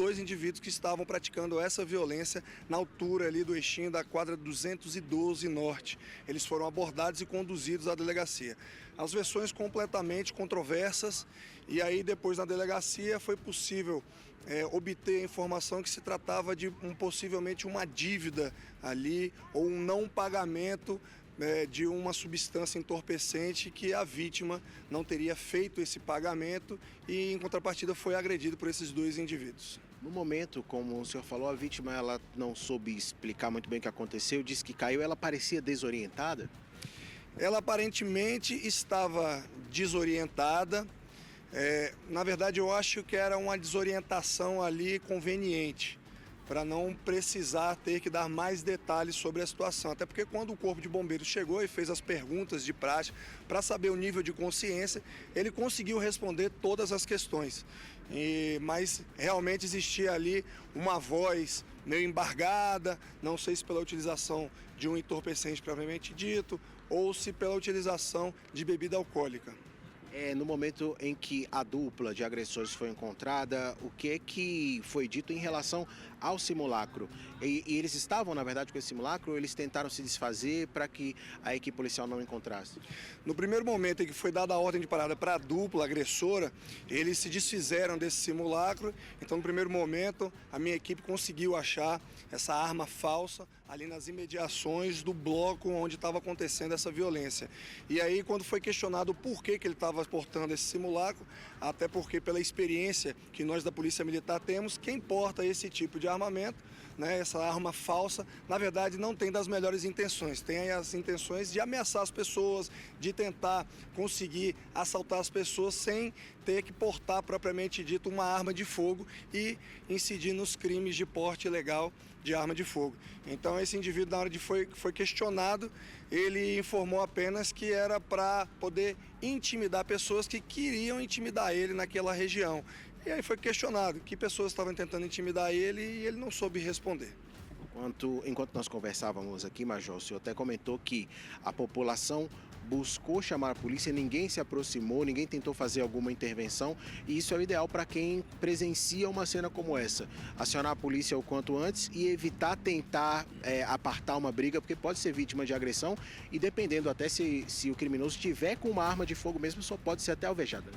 S6: que estavam praticando essa violência na altura ali do eixinho da quadra 212 Norte. Eles foram abordados e conduzidos à delegacia. As versões completamente controversas, e aí depois na delegacia foi possível obter a informação que se tratava de possivelmente uma dívida ali ou um não pagamento de uma substância entorpecente que a vítima não teria feito esse pagamento e, em contrapartida, foi agredido por esses 2 indivíduos.
S5: No momento, como o senhor falou, a vítima ela não soube explicar muito bem o que aconteceu, disse que caiu, ela parecia desorientada?
S6: Ela aparentemente estava desorientada. Na verdade, eu acho que era uma desorientação ali conveniente, para não precisar ter que dar mais detalhes sobre a situação. Até porque quando o Corpo de Bombeiros chegou e fez as perguntas de praxe para saber o nível de consciência, ele conseguiu responder todas as questões. Mas realmente existia ali uma voz meio embargada, não sei se pela utilização de um entorpecente propriamente dito ou se pela utilização de bebida alcoólica.
S5: No momento em que a dupla de agressores foi encontrada, o que é que foi dito em relação ao simulacro? E eles estavam, na verdade, com esse simulacro ou eles tentaram se desfazer para que a equipe policial não encontrasse?
S6: No primeiro momento em que foi dada a ordem de parada para a dupla agressora, eles se desfizeram desse simulacro. Então, no primeiro momento, a minha equipe conseguiu achar essa arma falsa ali nas imediações do bloco onde estava acontecendo essa violência. E aí, quando foi questionado o porquê que ele estava portando esse simulacro, até porque pela experiência que nós da Polícia Militar temos, quem porta esse tipo de armamento, essa arma falsa, na verdade não tem das melhores intenções, tem as intenções de ameaçar as pessoas, de tentar conseguir assaltar as pessoas sem ter que portar propriamente dito uma arma de fogo e incidir nos crimes de porte ilegal de arma de fogo. Então esse indivíduo, na hora de foi questionado, ele informou apenas que era para poder intimidar pessoas que queriam intimidar ele naquela região. E aí foi questionado que pessoas estavam tentando intimidar ele e ele não soube responder.
S5: Enquanto nós conversávamos aqui, Major, o senhor até comentou que a população buscou chamar a polícia, ninguém se aproximou, ninguém tentou fazer alguma intervenção, e isso é o ideal para quem presencia uma cena como essa. Acionar a polícia o quanto antes e evitar tentar apartar uma briga, porque pode ser vítima de agressão e dependendo até se o criminoso estiver com uma arma de fogo mesmo, só pode ser até alvejada.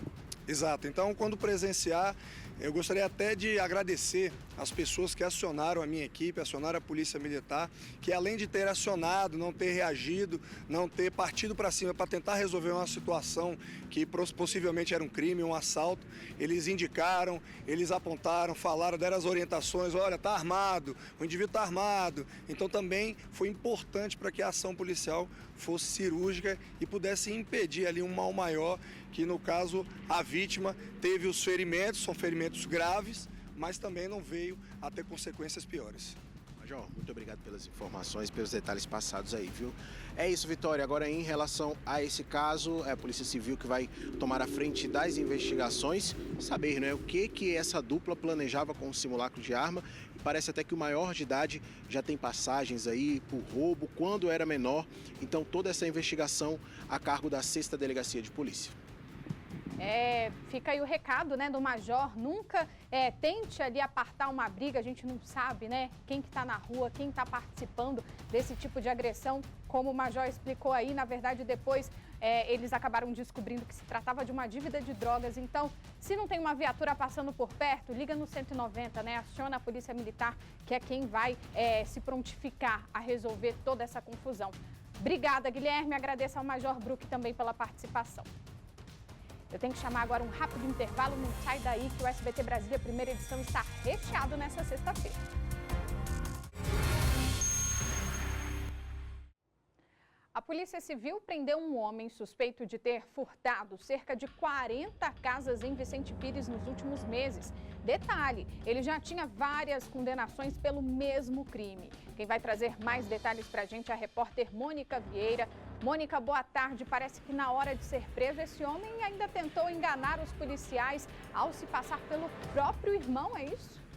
S6: Exato. Então, quando presenciar, eu gostaria até de agradecer as pessoas que acionaram a minha equipe, acionaram a Polícia Militar, que além de ter acionado, não ter reagido, não ter partido para cima para tentar resolver uma situação que possivelmente era um crime, um assalto, eles indicaram, eles apontaram, falaram, deram as orientações, olha, está armado, o indivíduo está armado. Então também foi importante para que a ação policial fosse cirúrgica e pudesse impedir ali um mal maior, que no caso a vítima teve os ferimentos, são ferimentos graves, mas também não veio a ter consequências piores.
S5: Major, muito obrigado pelas informações, pelos detalhes passados aí, viu? É isso, Vitória. Agora, em relação a esse caso, é a Polícia Civil que vai tomar a frente das investigações, saber, né, o que essa dupla planejava com o simulacro de arma. E parece até que o maior de idade já tem passagens aí por roubo quando era menor. Então, toda essa investigação a cargo da 6ª Delegacia de Polícia.
S2: Fica aí o recado, né, do Major, nunca tente ali apartar uma briga, a gente não sabe, né, quem que tá na rua, quem está participando desse tipo de agressão, como o Major explicou aí, na verdade depois eles acabaram descobrindo que se tratava de uma dívida de drogas, então se não tem uma viatura passando por perto, liga no 190, né, aciona a Polícia Militar, que é quem vai se prontificar a resolver toda essa confusão. Obrigada, Guilherme, agradeço ao Major Bruck também pela participação. Eu tenho que chamar agora um rápido intervalo, não sai daí que o SBT Brasília, primeira edição, está recheado nessa sexta-feira. A Polícia Civil prendeu um homem suspeito de ter furtado cerca de 40 casas em Vicente Pires nos últimos meses. Detalhe, ele já tinha várias condenações pelo mesmo crime. Quem vai trazer mais detalhes para a gente é a repórter Mônica Vieira. Mônica, boa tarde. Parece que na hora de ser preso, esse homem ainda tentou enganar os policiais ao se passar pelo próprio irmão, é isso?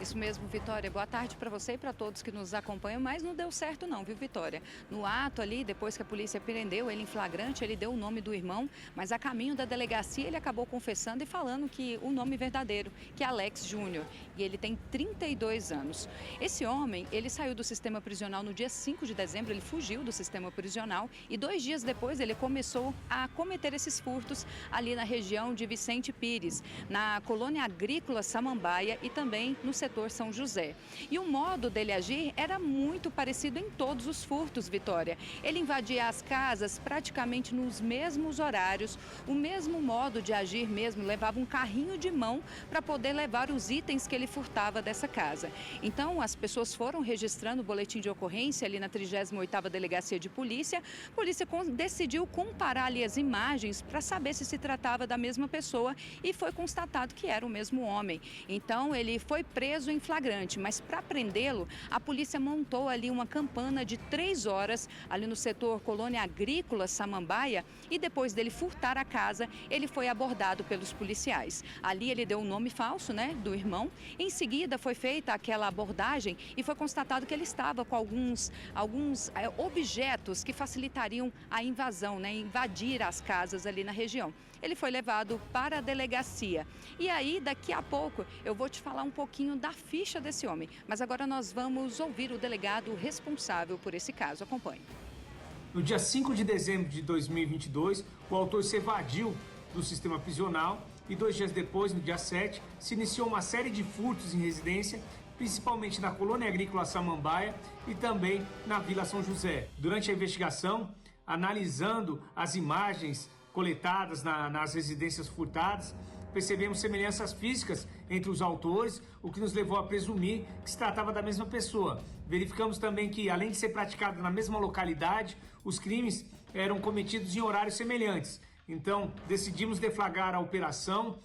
S1: Isso mesmo, Vitória. Boa tarde para você e para todos que nos acompanham, mas não deu certo não, viu, Vitória? No ato ali, depois que a polícia prendeu ele em flagrante, ele deu o nome do irmão, mas a caminho da delegacia ele acabou confessando e falando que o nome verdadeiro, que é Alex Júnior, e ele tem 32 anos. Esse homem, ele saiu do sistema prisional no dia 5 de dezembro, ele fugiu do sistema prisional e 2 dias depois ele começou a cometer esses furtos ali na região de Vicente Pires, na colônia agrícola Samambaia e também no setor São José. E o modo dele agir era muito parecido em todos os furtos, Vitória. Ele invadia as casas praticamente nos mesmos horários, o mesmo modo de agir mesmo, levava um carrinho de mão para poder levar os itens que ele furtava dessa casa. Então, as pessoas foram registrando o boletim de ocorrência ali na 38ª Delegacia de Polícia. A polícia decidiu comparar ali as imagens para saber se tratava da mesma pessoa e foi constatado que era o mesmo homem. Então, ele foi preso em flagrante, mas para prendê-lo, a polícia montou ali uma campana de 3 horas ali no setor colônia agrícola Samambaia e depois dele furtar a casa, ele foi abordado pelos policiais. Ali ele deu o nome falso, né, do irmão. Em seguida foi feita aquela abordagem e foi constatado que ele estava com alguns objetos que facilitariam a invasão, né, invadir as casas ali na região. Ele foi levado para a delegacia. E aí, daqui a pouco, eu vou te falar um pouquinho da ficha desse homem. Mas agora nós vamos ouvir o delegado responsável por esse caso. Acompanhe.
S7: No dia 5 de dezembro de 2022, o autor se evadiu do sistema prisional e 2 dias depois, no dia 7, se iniciou uma série de furtos em residência, principalmente na colônia agrícola Samambaia e também na Vila São José. Durante a investigação, analisando as imagens coletadas nas residências furtadas, percebemos semelhanças físicas entre os autores, o que nos levou a presumir que se tratava da mesma pessoa. Verificamos também que, além de ser praticado na mesma localidade, os crimes eram cometidos em horários semelhantes. Então, decidimos deflagrar a operação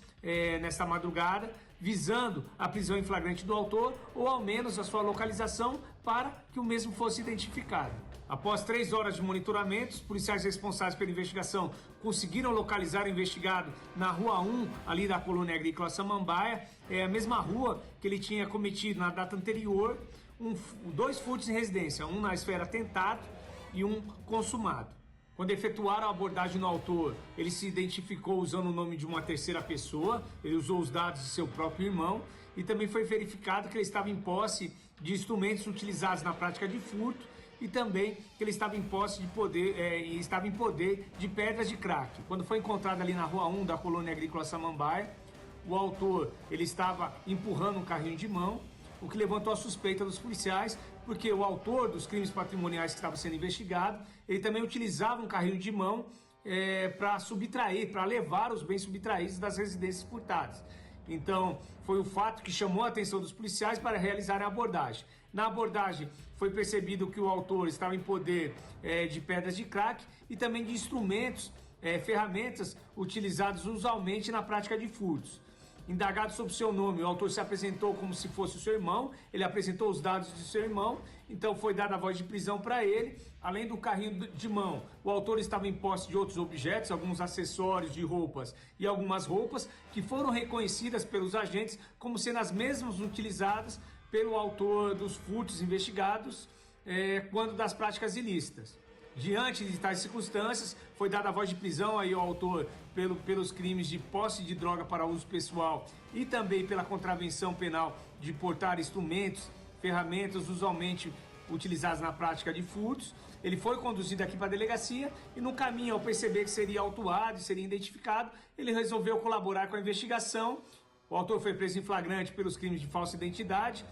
S7: nesta madrugada, visando a prisão em flagrante do autor ou, ao menos, a sua localização para que o mesmo fosse identificado. Após 3 horas de monitoramento, os policiais responsáveis pela investigação conseguiram localizar o investigado na Rua 1, ali da colônia agrícola Samambaia, a mesma rua que ele tinha cometido na data anterior, 2 furtos em residência, um na esfera tentado e um consumado. Quando efetuaram a abordagem no autor, ele se identificou usando o nome de uma terceira pessoa, ele usou os dados de seu próprio irmão e também foi verificado que ele estava em posse de instrumentos utilizados na prática de furto e também que ele estava em posse de poder de pedras de crack. Quando foi encontrado ali na Rua 1 da Colônia Agrícola Samambaia, o autor ele estava empurrando um carrinho de mão, o que levantou a suspeita dos policiais, porque o autor dos crimes patrimoniais que estava sendo investigado, ele também utilizava um carrinho de mão para levar os bens subtraídos das residências furtadas. Então, foi o fato que chamou a atenção dos policiais para realizar a abordagem. Na abordagem, foi percebido que o autor estava em poder de pedras de crack e também de instrumentos, ferramentas utilizados usualmente na prática de furtos. Indagado sobre seu nome, o autor se apresentou como se fosse o seu irmão, ele apresentou os dados de seu irmão, então foi dada a voz de prisão para ele. Além do carrinho de mão, o autor estava em posse de outros objetos, alguns acessórios de roupas e algumas roupas que foram reconhecidas pelos agentes como sendo as mesmas utilizadas pelo autor dos furtos investigados quando das práticas ilícitas. Diante de tais circunstâncias, foi dada a voz de prisão aí ao autor pelos crimes de posse de droga para uso pessoal e também pela contravenção penal de portar instrumentos, ferramentas usualmente utilizadas na prática de furtos. Ele foi conduzido aqui para a delegacia e no caminho, ao perceber que seria autuado e seria identificado, ele resolveu colaborar com a investigação. O autor foi preso em flagrante pelos crimes de falsa identidade,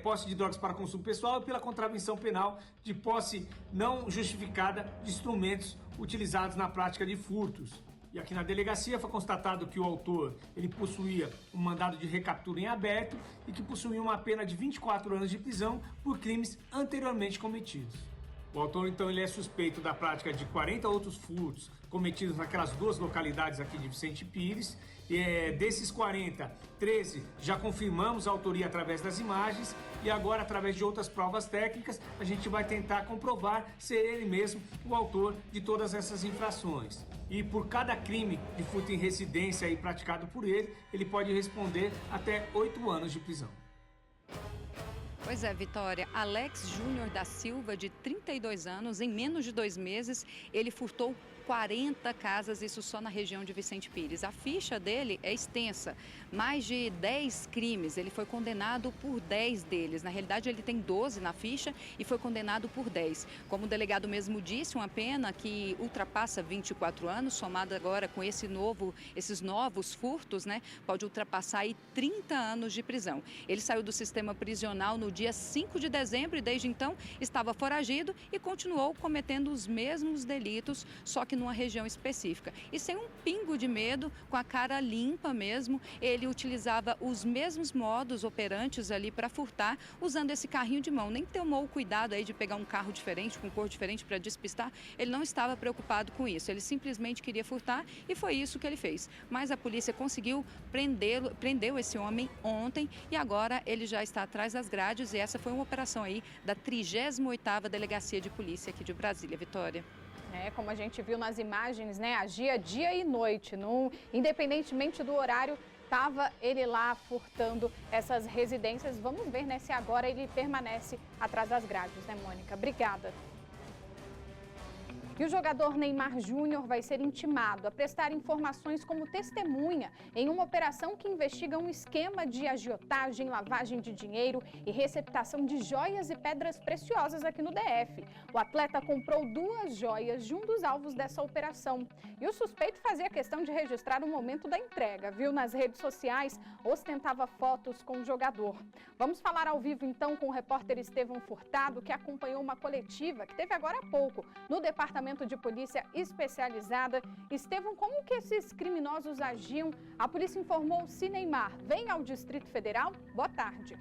S7: posse de drogas para consumo pessoal e pela contravenção penal de posse não justificada de instrumentos utilizados na prática de furtos. E aqui na delegacia foi constatado que o autor ele possuía um mandado de recaptura em aberto e que possuía uma pena de 24 anos de prisão por crimes anteriormente cometidos. O autor, então, ele é suspeito da prática de 40 outros furtos cometidos naquelas duas localidades aqui de Vicente Pires. Desses 40, 13 já confirmamos a autoria através das imagens e agora, através de outras provas técnicas, a gente vai tentar comprovar ser ele mesmo o autor de todas essas infrações. E por cada crime de furto em residência aí praticado por ele, ele pode responder até 8 anos de prisão.
S1: Pois é, Vitória. Alex Júnior da Silva, de 32 anos, em menos de 2 meses, ele furtou 40 casas, isso só na região de Vicente Pires. A ficha dele é extensa, mais de 10 crimes. Ele foi condenado por 10 deles. Na realidade, ele tem 12 na ficha e foi condenado por 10. Como o delegado mesmo disse, uma pena que ultrapassa 24 anos, somada agora com esses novos furtos, né? Pode ultrapassar aí 30 anos de prisão. Ele saiu do sistema prisional no dia 5 de dezembro e desde então estava foragido e continuou cometendo os mesmos delitos, só que numa região específica. E sem um pingo de medo, com a cara limpa mesmo, ele utilizava os mesmos modos operantes ali para furtar, usando esse carrinho de mão. Nem tomou o cuidado aí de pegar um carro diferente, com cor diferente para despistar. Ele não estava preocupado com isso. Ele simplesmente queria furtar e foi isso que ele fez. Mas a polícia conseguiu prendeu esse homem ontem e agora ele já está atrás das grades e essa foi uma operação aí da 38ª Delegacia de Polícia aqui de Brasília. Vitória.
S2: Como a gente viu nas imagens, né? Agia dia e noite, independentemente do horário, estava ele lá furtando essas residências. Vamos ver, né, se agora ele permanece atrás das grades, né, Mônica? Obrigada. E o jogador Neymar Júnior vai ser intimado a prestar informações como testemunha em uma operação que investiga um esquema de agiotagem, lavagem de dinheiro e receptação de joias e pedras preciosas aqui no DF. O atleta comprou 2 joias de um dos alvos dessa operação. E o suspeito fazia questão de registrar o momento da entrega, viu? Nas redes sociais, ostentava fotos com o jogador. Vamos falar ao vivo então com o repórter Estevão Furtado, que acompanhou uma coletiva que teve agora há pouco no Departamento de Polícia Especializada. Estevão, como que esses criminosos agiam? A polícia informou se Neymar vem ao Distrito Federal. Boa tarde.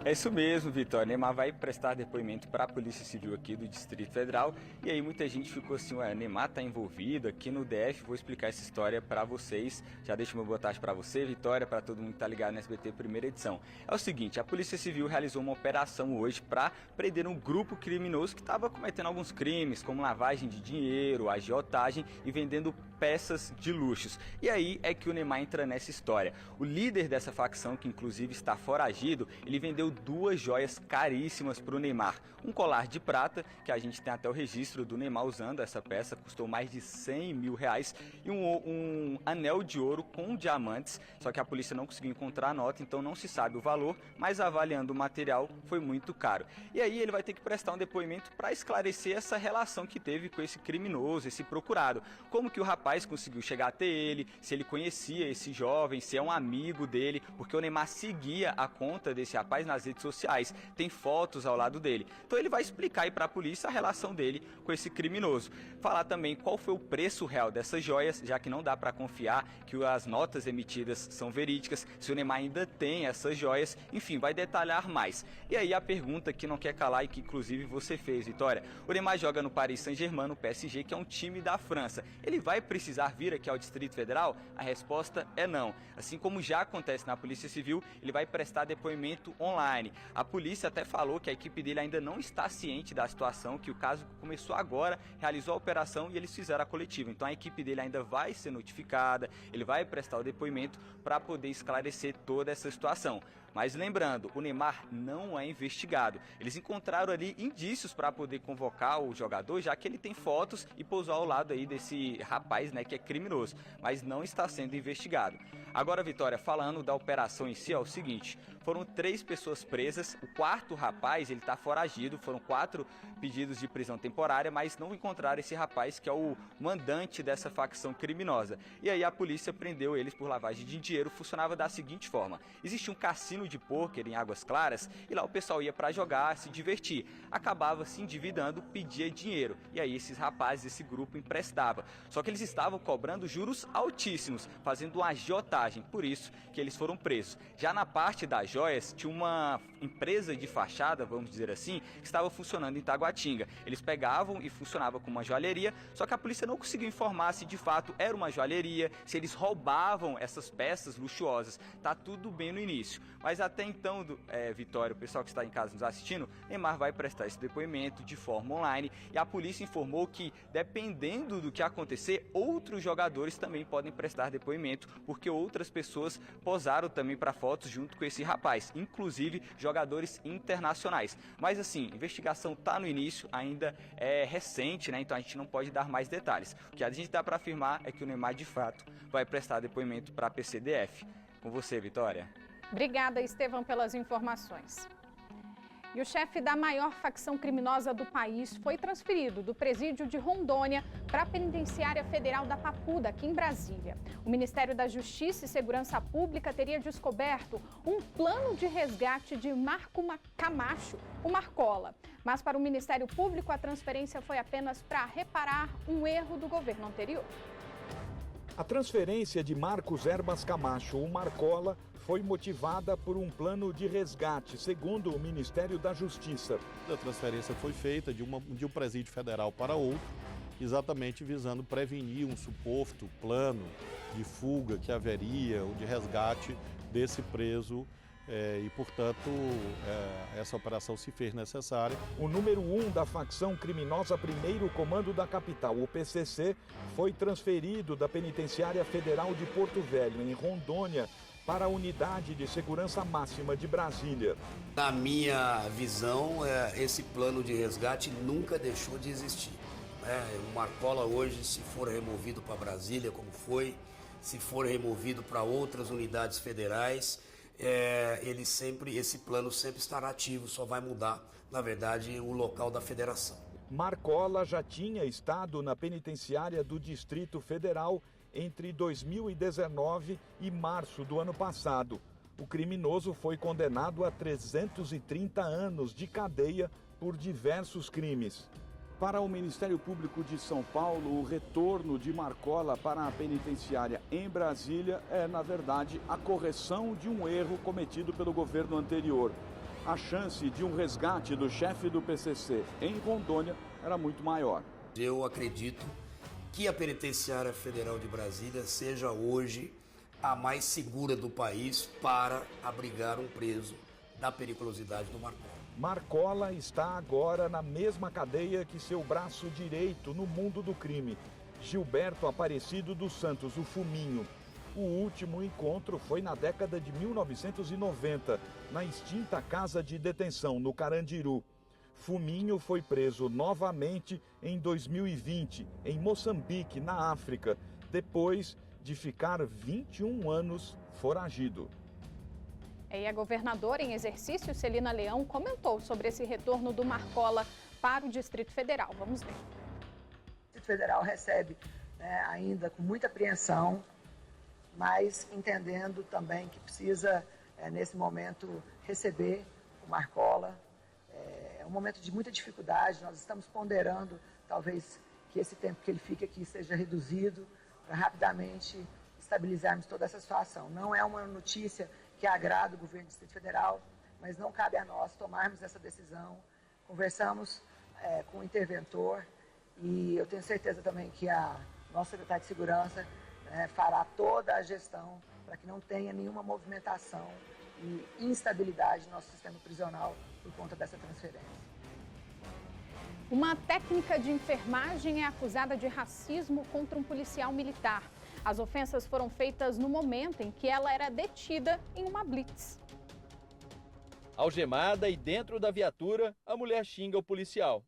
S8: É isso mesmo, Vitória. Neymar vai prestar depoimento para a Polícia Civil aqui do Distrito Federal. E aí muita gente ficou assim, Neymar tá envolvido aqui no DF. Vou explicar essa história para vocês. Já deixo uma boa tarde para você, Vitória, para todo mundo que tá ligado na SBT primeira edição. É o seguinte, a Polícia Civil realizou uma operação hoje para prender um grupo criminoso que estava cometendo alguns crimes, como lavagem de dinheiro, agiotagem e vendendo peças de luxos. E aí é que o Neymar entra nessa história. O líder dessa facção, que inclusive está foragido, ele vendeu 2 joias caríssimas para o Neymar. Um colar de prata, que a gente tem até o registro do Neymar usando essa peça, custou mais de 100 mil reais, e um anel de ouro com diamantes, só que a polícia não conseguiu encontrar a nota, então não se sabe o valor, mas avaliando o material foi muito caro. E aí ele vai ter que prestar um depoimento para esclarecer essa relação que teve com esse criminoso, esse procurado. Como que o rapaz conseguiu chegar até ele, se ele conhecia esse jovem, se é um amigo dele, porque o Neymar seguia a conta desse rapaz nas redes sociais, tem fotos ao lado dele. Então ele vai explicar aí para a polícia a relação dele com esse criminoso. Falar também qual foi o preço real dessas joias, já que não dá para confiar que as notas emitidas são verídicas, se o Neymar ainda tem essas joias, enfim, vai detalhar mais. E aí a pergunta que não quer calar e que inclusive você fez, Vitória. O Neymar joga no Paris Saint-Germain, no PSG, que é um time da França. Ele vai precisar vir aqui ao Distrito Federal? A resposta é não. Assim como já acontece na Polícia Civil, ele vai prestar depoimento online. A polícia até falou que a equipe dele ainda não está ciente da situação, que o caso começou agora, realizou a operação e eles fizeram a coletiva. Então a equipe dele ainda vai ser notificada, ele vai prestar o depoimento para poder esclarecer toda essa situação. Mas lembrando, o Neymar não é investigado. Eles encontraram ali indícios para poder convocar o jogador, já que ele tem fotos e pousou ao lado aí desse rapaz, né, que é criminoso, mas não está sendo investigado. Agora, Vitória, falando da operação em si, é o seguinte: foram 3 pessoas presas, o 4º rapaz, ele está foragido, foram 4 pedidos de prisão temporária, mas não encontraram esse rapaz que é o mandante dessa facção criminosa. E aí a polícia prendeu eles por lavagem de dinheiro. Funcionava da seguinte forma: existia um cassino de pôquer em Águas Claras e lá o pessoal ia para jogar, se divertir. Acabava se endividando, pedia dinheiro. E aí esses rapazes, esse grupo emprestava. Só que eles estavam cobrando juros altíssimos, fazendo uma agiotagem, por isso que eles foram presos. Já na parte das joias, tinha uma empresa de fachada, vamos dizer assim, que estava funcionando em Taguatinga. Eles pegavam e funcionava como uma joalheria, só que a polícia não conseguiu informar se de fato era uma joalheria, se eles roubavam essas peças luxuosas. Tá tudo bem no início. Mas até então, Vitória, o pessoal que está em casa nos assistindo, Neymar vai prestar esse depoimento de forma online e a polícia informou que, dependendo do que acontecer, outros jogadores também podem prestar depoimento, porque outras pessoas posaram também para fotos junto com esse rapaz, inclusive jogadores internacionais. Mas assim, a investigação está no início, ainda é recente, né? Então a gente não pode dar mais detalhes. O que a gente dá para afirmar é que o Neymar, de fato, vai prestar depoimento para a PCDF. Com você, Vitória.
S2: Obrigada, Estevão, pelas informações. E o chefe da maior facção criminosa do país foi transferido do presídio de Rondônia para a Penitenciária Federal da Papuda, aqui em Brasília. O Ministério da Justiça e Segurança Pública teria descoberto um plano de resgate de Marco Camacho, o Marcola. Mas para o Ministério Público, a transferência foi apenas para reparar um erro do governo anterior.
S9: A transferência de Marcos Erbas Camacho, o Marcola, foi motivada por um plano de resgate, segundo o Ministério da Justiça.
S10: A transferência foi feita de um presídio federal para outro, exatamente visando prevenir um suposto plano de fuga que haveria, ou de resgate desse preso. E, portanto, essa operação se fez necessária.
S9: O número 1 da facção criminosa Primeiro Comando da Capital, o PCC, foi transferido da Penitenciária Federal de Porto Velho, em Rondônia, para a Unidade de Segurança Máxima de Brasília.
S11: Na minha visão, esse plano de resgate nunca deixou de existir. O Marcola hoje, se for removido para Brasília, como foi, se for removido para outras unidades federais, esse plano sempre estará ativo, só vai mudar, na verdade, o local da federação.
S9: Marcola já tinha estado na penitenciária do Distrito Federal entre 2019 e março do ano passado. O criminoso foi condenado a 330 anos de cadeia por diversos crimes. Para o Ministério Público de São Paulo, o retorno de Marcola para a penitenciária em Brasília é, na verdade, a correção de um erro cometido pelo governo anterior. A chance de um resgate do chefe do PCC em Rondônia era muito maior.
S11: Eu acredito que a Penitenciária Federal de Brasília seja hoje a mais segura do país para abrigar um preso da periculosidade do Marcola.
S9: Marcola está agora na mesma cadeia que seu braço direito no mundo do crime. Gilberto Aparecido dos Santos, o Fuminho. O último encontro foi na década de 1990, na extinta casa de detenção no Carandiru. Fuminho foi preso novamente em 2020, em Moçambique, na África, depois de ficar 21 anos foragido.
S2: E a governadora em exercício, Celina Leão, comentou sobre esse retorno do Marcola para o Distrito Federal. Vamos ver.
S12: O Distrito Federal recebe ainda com muita apreensão, mas entendendo também que precisa, nesse momento, receber o Marcola. É um momento de muita dificuldade, nós estamos ponderando, talvez, que esse tempo que ele fique aqui seja reduzido, para rapidamente estabilizarmos toda essa situação. Não é uma notícia que agrada o governo do Distrito Federal, mas não cabe a nós tomarmos essa decisão. Conversamos com o interventor e eu tenho certeza também que a nossa secretária de Segurança fará toda a gestão para que não tenha nenhuma movimentação e instabilidade no nosso sistema prisional por conta dessa transferência.
S2: Uma técnica de enfermagem é acusada de racismo contra um policial militar. As ofensas foram feitas no momento em que ela era detida em uma blitz.
S13: Algemada e dentro da viatura, a mulher xinga o policial.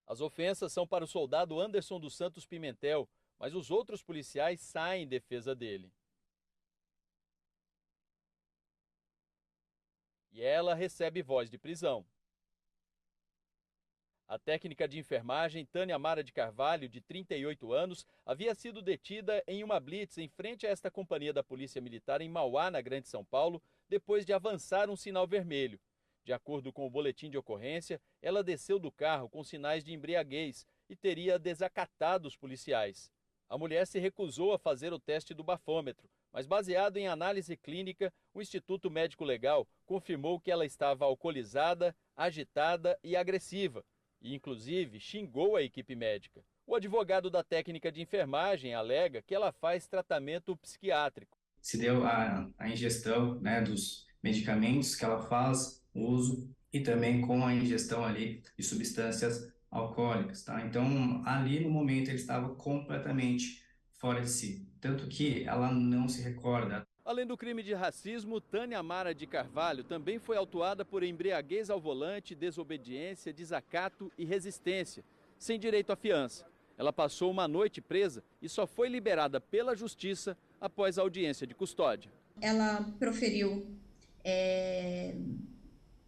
S13: As ofensas são para o soldado Anderson dos Santos Pimentel, mas os outros policiais saem em defesa dele. E ela recebe voz de prisão. A técnica de enfermagem Tânia Mara de Carvalho, de 38 anos, havia sido detida em uma blitz em frente a esta companhia da Polícia Militar em Mauá, na Grande São Paulo, depois de avançar um sinal vermelho. De acordo com o boletim de ocorrência, ela desceu do carro com sinais de embriaguez e teria desacatado os policiais. A mulher se recusou a fazer o teste do bafômetro, mas baseado em análise clínica, o Instituto Médico Legal confirmou que ela estava alcoolizada, agitada e agressiva, e inclusive xingou a equipe médica. O advogado da técnica de enfermagem alega que ela faz tratamento psiquiátrico.
S14: Se deu a ingestão, dos medicamentos que ela faz uso e também com a ingestão ali de substâncias alcoólicas, tá? Então, ali no momento ele estava completamente fora de si, tanto que ela não se recorda.
S13: Além do crime de racismo, Tânia Mara de Carvalho também foi autuada por embriaguez ao volante, desobediência, desacato e resistência, sem direito à fiança. Ela passou uma noite presa e só foi liberada pela justiça após a audiência de custódia.
S15: Ela proferiu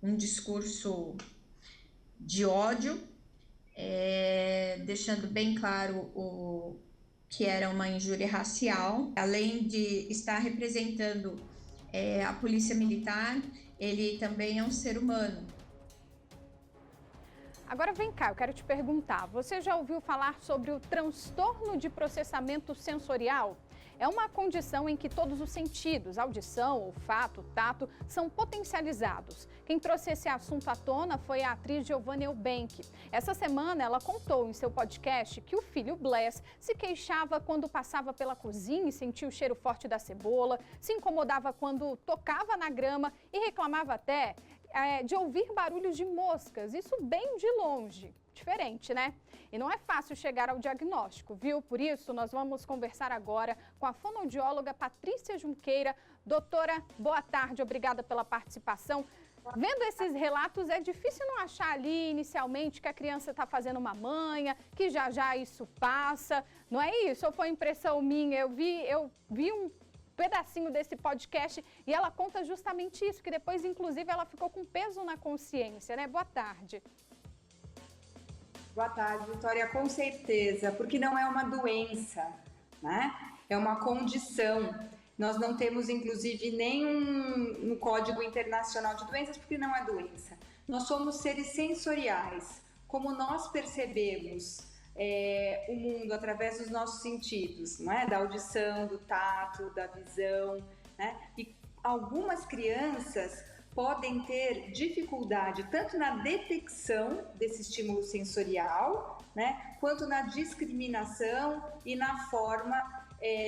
S15: um discurso de ódio, deixando bem claro que era uma injúria racial. Além de estar representando a polícia militar, ele também é um ser humano.
S2: Agora vem cá, eu quero te perguntar, você já ouviu falar sobre o transtorno de processamento sensorial? É uma condição em que todos os sentidos, audição, olfato, tato, são potencializados. Quem trouxe esse assunto à tona foi a atriz Giovanna Eubank. Essa semana ela contou em seu podcast que o filho Bless se queixava quando passava pela cozinha e sentia o cheiro forte da cebola, se incomodava quando tocava na grama e reclamava até de ouvir barulhos de moscas, isso bem de longe. Diferente, né? E não é fácil chegar ao diagnóstico, viu? Por isso, nós vamos conversar agora com a fonoaudióloga Patrícia Junqueira. Doutora, boa tarde, obrigada pela participação. Vendo esses relatos, é difícil não achar ali inicialmente que a criança está fazendo uma manha, que já já isso passa. Não é isso? Ou foi impressão minha? Eu vi um pedacinho desse podcast e ela conta justamente isso, que depois, inclusive, ela ficou com peso na consciência, né? Boa tarde.
S16: Boa tarde, Vitória. Com certeza, porque não é uma doença, né? É uma condição. Nós não temos, inclusive, nem um código internacional de doenças, porque não é doença. Nós somos seres sensoriais. Como nós percebemos o mundo através dos nossos sentidos, né? Da audição, do tato, da visão, né? E algumas crianças podem ter dificuldade tanto na detecção desse estímulo sensorial, né, quanto na discriminação e na forma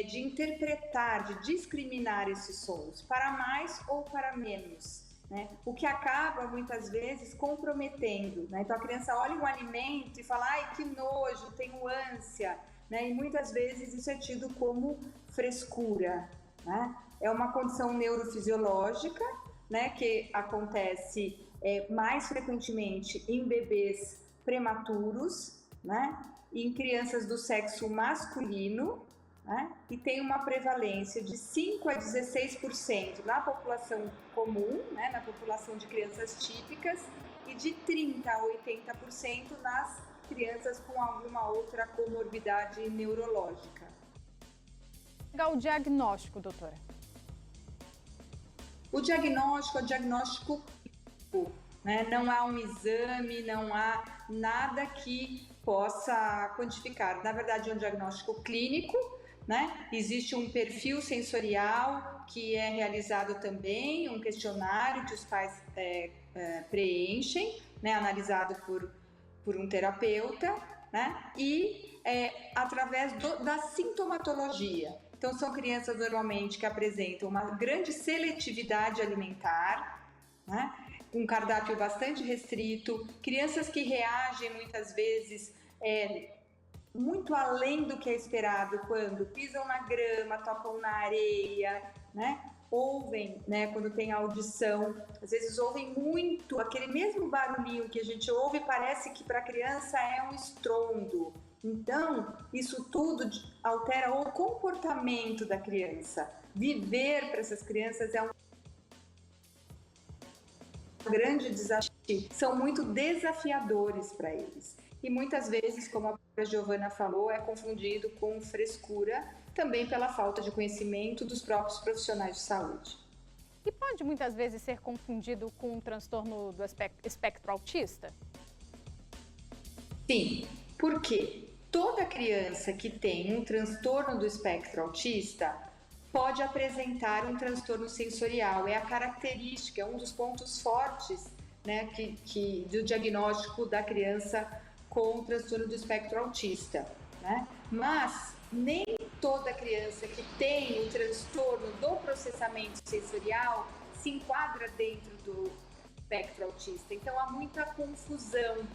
S16: de interpretar, de discriminar esses sons, para mais ou para menos. né? O que acaba, muitas vezes, comprometendo, né? Então, a criança olha um alimento e fala, ai, que nojo, tenho ânsia, né? E muitas vezes isso é tido como frescura, né? É uma condição neurofisiológica, né, que acontece mais frequentemente em bebês prematuros, né, em crianças do sexo masculino, né, e tem uma prevalência de 5 a 16% na população comum, né, na população de crianças típicas, e de 30 a 80% nas crianças com alguma outra comorbidade neurológica.
S2: O diagnóstico, doutora?
S16: O diagnóstico é o diagnóstico clínico, né? Não há um exame, não há nada que possa quantificar. Na verdade, é um diagnóstico clínico, né? Existe um perfil sensorial que é realizado também, um questionário que os pais preenchem, né? Analisado por um terapeuta, né? E através da sintomatologia. Então, são crianças normalmente que apresentam uma grande seletividade alimentar, né? Um cardápio bastante restrito, crianças que reagem muitas vezes muito além do que é esperado quando pisam na grama, tocam na areia, né? Ouvem, né? Quando tem audição, às vezes ouvem muito, aquele mesmo barulhinho que a gente ouve parece que para a criança é um estrondo. Então, isso tudo altera o comportamento da criança. Viver para essas crianças é um grande desafio. São muito desafiadores para eles. E muitas vezes, como a própria Giovana falou, é confundido com frescura, também pela falta de conhecimento dos próprios profissionais de saúde.
S2: E pode muitas vezes ser confundido com um transtorno do espectro autista?
S16: Sim, por quê? Toda criança que tem um transtorno do espectro autista pode apresentar um transtorno sensorial. É a característica, é um dos pontos fortes, né, do diagnóstico da criança com o transtorno do espectro autista, né? Mas nem toda criança que tem o transtorno do processamento sensorial se enquadra dentro do espectro autista. Então há muita confusão,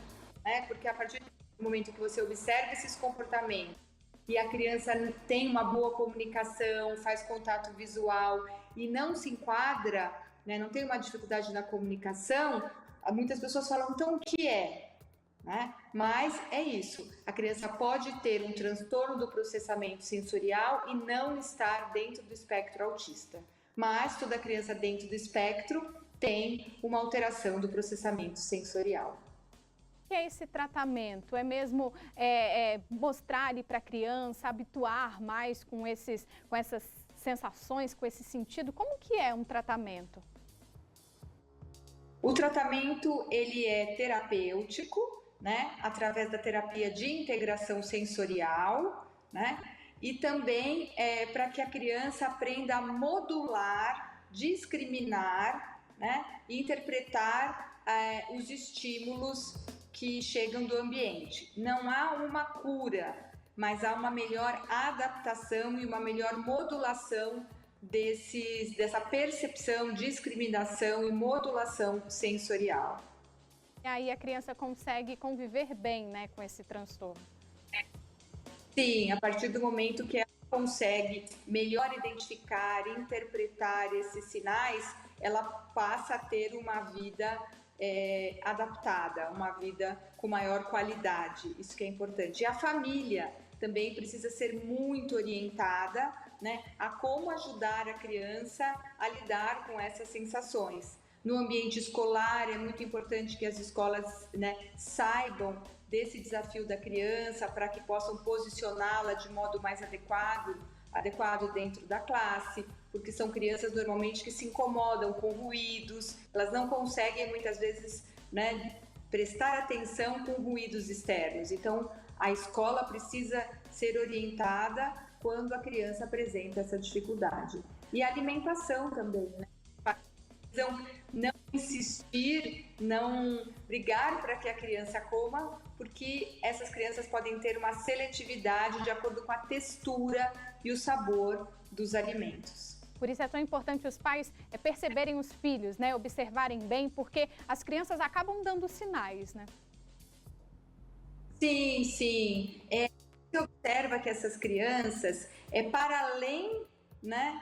S16: né? Porque a partir do momento que você observa esses comportamentos e a criança tem uma boa comunicação, faz contato visual e não se enquadra, né, não tem uma dificuldade na comunicação, muitas pessoas falam, então o que é? Né? Mas é isso, a criança pode ter um transtorno do processamento sensorial e não estar dentro do espectro autista. Mas toda criança dentro do espectro tem uma alteração do processamento sensorial.
S2: Que é esse tratamento? É mesmo mostrar para a criança, habituar mais com essas sensações, com esse sentido? Como que é um tratamento?
S16: O tratamento, ele é terapêutico, né? Através da terapia de integração sensorial, né? E também para que a criança aprenda a modular, discriminar, né? E interpretar os estímulos que chegam do ambiente. Não há uma cura, mas há uma melhor adaptação e uma melhor modulação dessa percepção, discriminação e modulação sensorial.
S2: E aí a criança consegue conviver bem, né, com esse transtorno?
S16: Sim, a partir do momento que ela consegue melhor identificar, interpretar esses sinais, ela passa a ter uma vida adaptada, uma vida com maior qualidade, isso que é importante. E a família também precisa ser muito orientada, né, a como ajudar a criança a lidar com essas sensações. No ambiente escolar é muito importante que as escolas, né, saibam desse desafio da criança para que possam posicioná-la de modo mais adequado dentro da classe, porque são crianças normalmente que se incomodam com ruídos, elas não conseguem muitas vezes, né, prestar atenção com ruídos externos. Então, a escola precisa ser orientada quando a criança apresenta essa dificuldade. E a alimentação também, né? Não insistir, não brigar para que a criança coma, porque essas crianças podem ter uma seletividade de acordo com a textura e o sabor dos alimentos.
S2: Por isso é tão importante os pais perceberem os filhos, né? Observarem bem, porque as crianças acabam dando sinais, né?
S16: Sim, sim. Você observa que essas crianças, para além, né,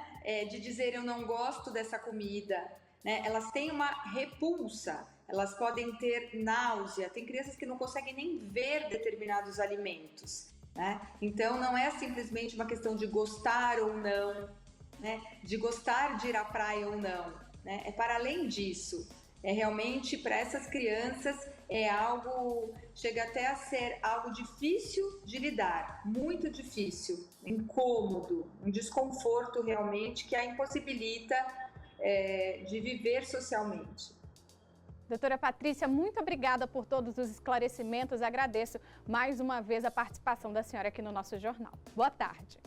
S16: de dizer eu não gosto dessa comida, né, elas têm uma repulsa, elas podem ter náusea, tem crianças que não conseguem nem ver determinados alimentos, né? Então não é simplesmente uma questão de gostar ou não, né, de gostar de ir à praia ou não, né? É para além disso. Realmente, para essas crianças, chega até a ser algo difícil de lidar, muito difícil, incômodo, um desconforto realmente que a impossibilita de viver socialmente.
S2: Doutora Patrícia, muito obrigada por todos os esclarecimentos. Agradeço mais uma vez a participação da senhora aqui no nosso jornal. Boa tarde.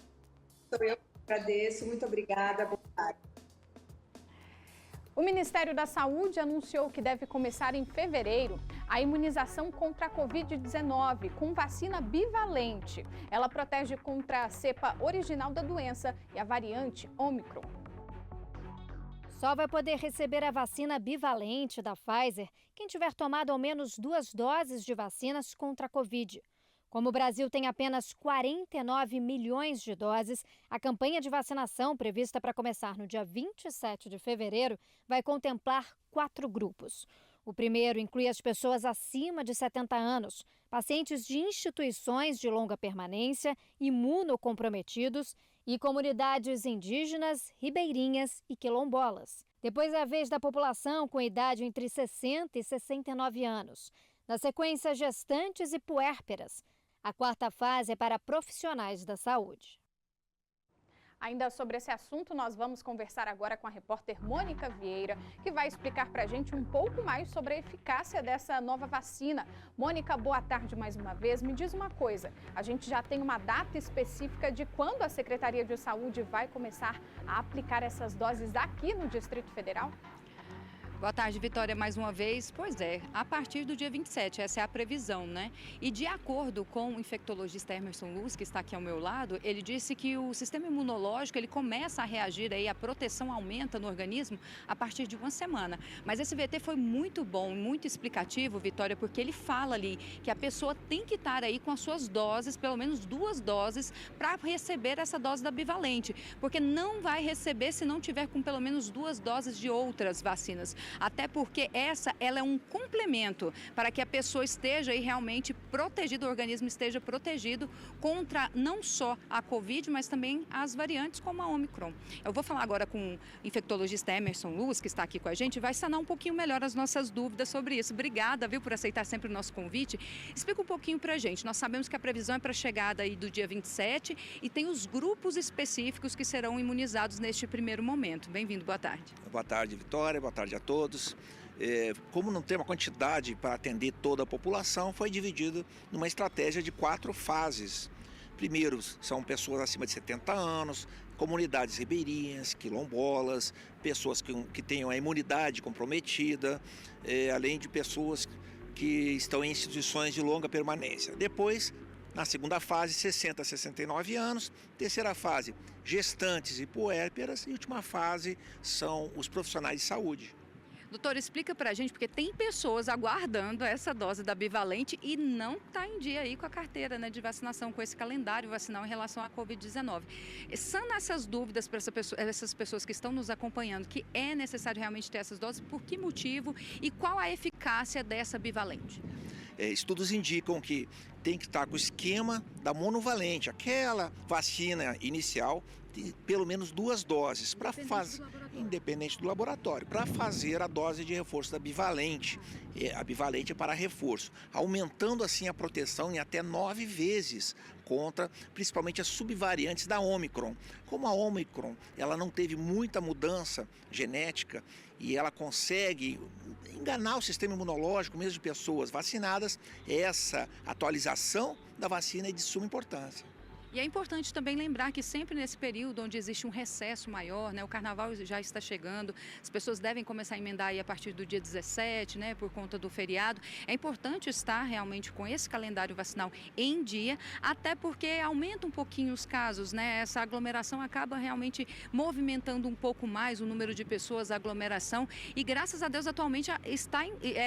S16: Eu agradeço, muito obrigada, boa tarde.
S2: O Ministério da Saúde anunciou que deve começar em fevereiro a imunização contra a Covid-19 com vacina bivalente. Ela protege contra a cepa original da doença e a variante Ômicron.
S17: Só vai poder receber a vacina bivalente da Pfizer quem tiver tomado ao menos 2 doses de vacinas contra a Covid. Como o Brasil tem apenas 49 milhões de doses, a campanha de vacinação prevista para começar no dia 27 de fevereiro vai contemplar 4 grupos. O primeiro inclui as pessoas acima de 70 anos, pacientes de instituições de longa permanência, imunocomprometidos e comunidades indígenas, ribeirinhas e quilombolas. Depois é a vez da população com idade entre 60 e 69 anos. Na sequência, gestantes e puérperas. A 4ª fase é para profissionais da saúde.
S2: Ainda sobre esse assunto, nós vamos conversar agora com a repórter Mônica Vieira, que vai explicar para a gente um pouco mais sobre a eficácia dessa nova vacina. Mônica, boa tarde mais uma vez. Me diz uma coisa, a gente já tem uma data específica de quando a Secretaria de Saúde vai começar a aplicar essas doses aqui no Distrito Federal?
S1: Boa tarde, Vitória, mais uma vez. Pois é, a partir do dia 27, essa é a previsão, né? E de acordo com o infectologista Emerson Luz, que está aqui ao meu lado, ele disse que o sistema imunológico, ele começa a reagir aí, a proteção aumenta no organismo a partir de uma semana. Mas esse VT foi muito bom, muito explicativo, Vitória, porque ele fala ali que a pessoa tem que estar aí com as suas doses, pelo menos 2 doses, para receber essa dose da bivalente, porque não vai receber se não tiver com pelo menos 2 doses de outras vacinas. Até porque ela é um complemento para que a pessoa esteja aí realmente protegida, o organismo esteja protegido contra não só a Covid, mas também as variantes como a Ômicron. Eu vou falar agora com o infectologista Emerson Luz, que está aqui com a gente, vai sanar um pouquinho melhor as nossas dúvidas sobre isso. Obrigada, viu, por aceitar sempre o nosso convite. Explica um pouquinho para a gente. Nós sabemos que a previsão é para a chegada aí do dia 27 e tem os grupos específicos que serão imunizados neste primeiro momento. Bem-vindo, boa tarde.
S18: Boa tarde, Vitória, boa tarde a todos. Como não tem uma quantidade para atender toda a população, foi dividido numa estratégia de 4 fases. Primeiro, são pessoas acima de 70 anos, comunidades ribeirinhas, quilombolas, pessoas que tenham a imunidade comprometida, além de pessoas que estão em instituições de longa permanência. Depois, na segunda fase, 60 a 69 anos. Terceira fase, gestantes e puérperas. E última fase são os profissionais de saúde.
S1: Doutor, explica pra gente, porque tem pessoas aguardando essa dose da bivalente e não está em dia aí com a carteira, né, de vacinação, com esse calendário vacinal em relação à Covid-19. Sana essas dúvidas para essas pessoas que estão nos acompanhando, que é necessário realmente ter essas doses, por que motivo e qual a eficácia dessa bivalente?
S18: Estudos indicam que tem que estar com o esquema da monovalente, aquela vacina inicial, pelo menos 2 doses, independente do laboratório, para fazer a dose de reforço da bivalente. A bivalente é para reforço, aumentando assim a proteção em até 9 vezes contra principalmente as subvariantes da Ômicron. Como a Ômicron ela não teve muita mudança genética e ela consegue enganar o sistema imunológico mesmo de pessoas vacinadas, essa atualização da vacina é de suma importância.
S1: E é importante também lembrar que sempre nesse período onde existe um recesso maior, né, o carnaval já está chegando, as pessoas devem começar a emendar aí a partir do dia 17, né, por conta do feriado. É importante estar realmente com esse calendário vacinal em dia, até porque aumenta um pouquinho os casos, né? Essa aglomeração acaba realmente movimentando um pouco mais o número de pessoas, a aglomeração, e graças a Deus atualmente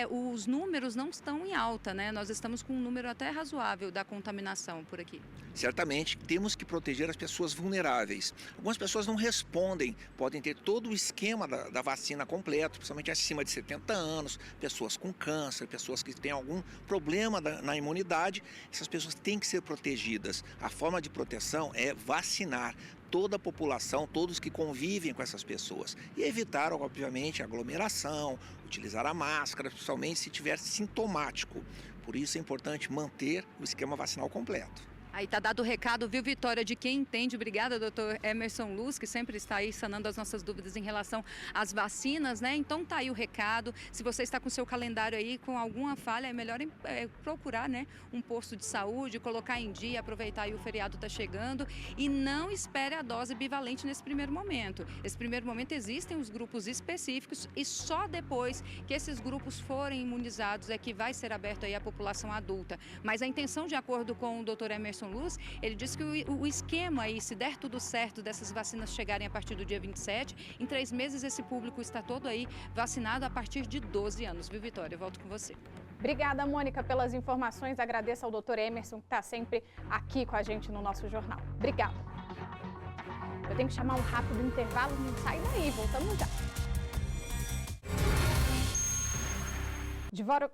S1: os números não estão em alta, né? Nós estamos com um número até razoável da contaminação por aqui.
S18: Certamente temos que proteger as pessoas vulneráveis. Algumas pessoas não respondem, podem ter todo o esquema da vacina completo, principalmente acima de 70 anos, pessoas com câncer, pessoas que têm algum problema na imunidade. Essas pessoas têm que ser protegidas. A forma de proteção é vacinar toda a população, todos que convivem com essas pessoas. E evitar, obviamente, a aglomeração, utilizar a máscara, principalmente se estiver sintomático. Por isso é importante manter o esquema vacinal completo.
S1: Aí está dado o recado, viu, Vitória, de quem entende. Obrigada, doutor Emerson Luz, que sempre está aí sanando as nossas dúvidas em relação às vacinas, né? Então tá aí o recado. Se você está com o seu calendário aí com alguma falha, é melhor procurar, né, um posto de saúde, colocar em dia, aproveitar aí o feriado está chegando e não espere a dose bivalente nesse primeiro momento. Nesse primeiro momento existem os grupos específicos e só depois que esses grupos forem imunizados é que vai ser aberto aí a população adulta. Mas a intenção, de acordo com o doutor Emerson Luz, ele disse que o esquema aí, se der tudo certo dessas vacinas chegarem a partir do dia 27, em 3 meses esse público está todo aí vacinado a partir de 12 anos, viu, Vitória? Eu volto com você.
S2: Obrigada, Mônica, pelas informações. Agradeço ao doutor Emerson, que está sempre aqui com a gente no nosso jornal. Obrigada. Eu tenho que chamar um rápido intervalo, não sai daí, voltamos já.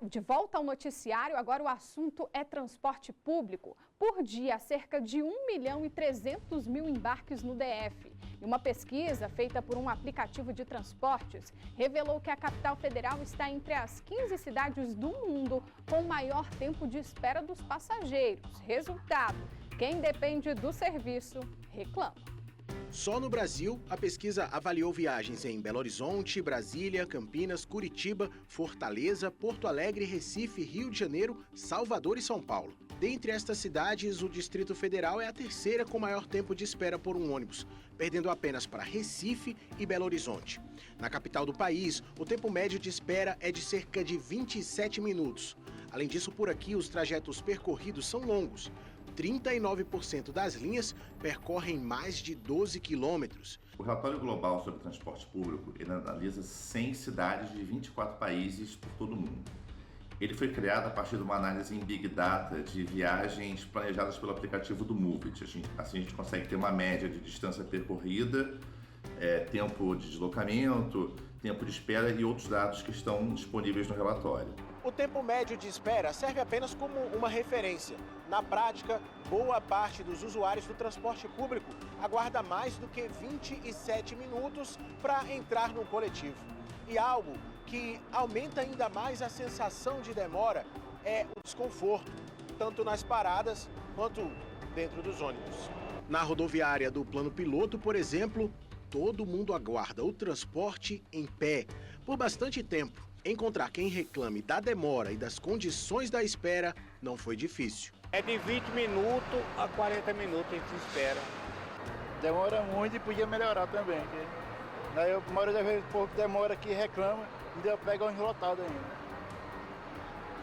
S2: De volta ao noticiário, agora o assunto é transporte público. Por dia, cerca de 1.300.000 embarques no DF. E uma pesquisa feita por um aplicativo de transportes revelou que a capital federal está entre as 15 cidades do mundo com maior tempo de espera dos passageiros. Resultado, quem depende do serviço reclama.
S5: Só no Brasil, a pesquisa avaliou viagens em Belo Horizonte, Brasília, Campinas, Curitiba, Fortaleza, Porto Alegre, Recife, Rio de Janeiro, Salvador e São Paulo. Dentre estas cidades, o Distrito Federal é a terceira com maior tempo de espera por um ônibus, perdendo apenas para Recife e Belo Horizonte. Na capital do país, o tempo médio de espera é de cerca de 27 minutos. Além disso, por aqui, os trajetos percorridos são longos. 39% das linhas percorrem mais de 12 quilômetros.
S19: O relatório global sobre transporte público ele analisa 100 cidades de 24 países por todo o mundo. Ele foi criado a partir de uma análise em Big Data de viagens planejadas pelo aplicativo do Movit. Assim a gente consegue ter uma média de distância percorrida, tempo de deslocamento, tempo de espera e outros dados que estão disponíveis no relatório.
S5: O tempo médio de espera serve apenas como uma referência. Na prática, boa parte dos usuários do transporte público aguarda mais do que 27 minutos para entrar no coletivo. E algo que aumenta ainda mais a sensação de demora é o desconforto, tanto nas paradas quanto dentro dos ônibus. Na rodoviária do Plano Piloto, por exemplo, todo mundo aguarda o transporte em pé por bastante tempo. Encontrar quem reclame da demora e das condições da espera não foi difícil.
S20: É de 20 minutos a 40 minutos a gente espera. Demora muito e podia melhorar também. A maioria das vezes o povo demora aqui e reclama, ainda pega um lotado ainda.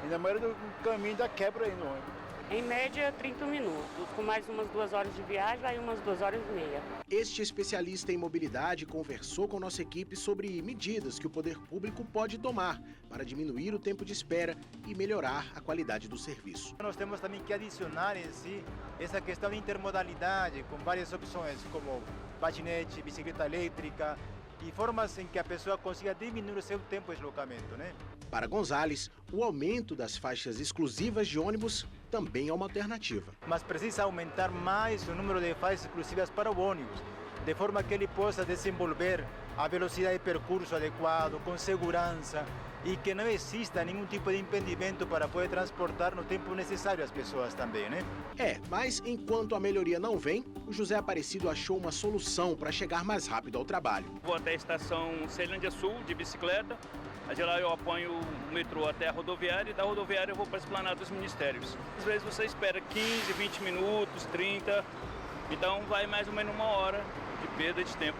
S20: E na maioria do caminho ainda quebra ainda o ônibus.
S21: Em média, 30 minutos. Com mais umas 2 horas de viagem, vai umas 2 horas e meia.
S5: Este especialista em mobilidade conversou com nossa equipe sobre medidas que o poder público pode tomar para diminuir o tempo de espera e melhorar a qualidade do serviço.
S22: Nós temos também que adicionar em si essa questão de intermodalidade, com várias opções, como patinete, bicicleta elétrica, e formas em que a pessoa consiga diminuir o seu tempo de deslocamento, né?
S5: Para Gonzalez, o aumento das faixas exclusivas de ônibus também é uma alternativa.
S22: Mas precisa aumentar mais o número de faixas exclusivas para o ônibus, de forma que ele possa desenvolver a velocidade de percurso adequado, com segurança, e que não exista nenhum tipo de impedimento para poder transportar no tempo necessário as pessoas também, né?
S5: Mas enquanto a melhoria não vem, o José Aparecido achou uma solução para chegar mais rápido ao trabalho.
S23: Vou até a estação Ceilândia Sul de bicicleta, de lá eu apanho o metrô até a rodoviária e da rodoviária eu vou para a Esplanada dos Ministérios. Às vezes você espera 15, 20 minutos, 30, Então vai mais ou menos 1 hora de perda de tempo.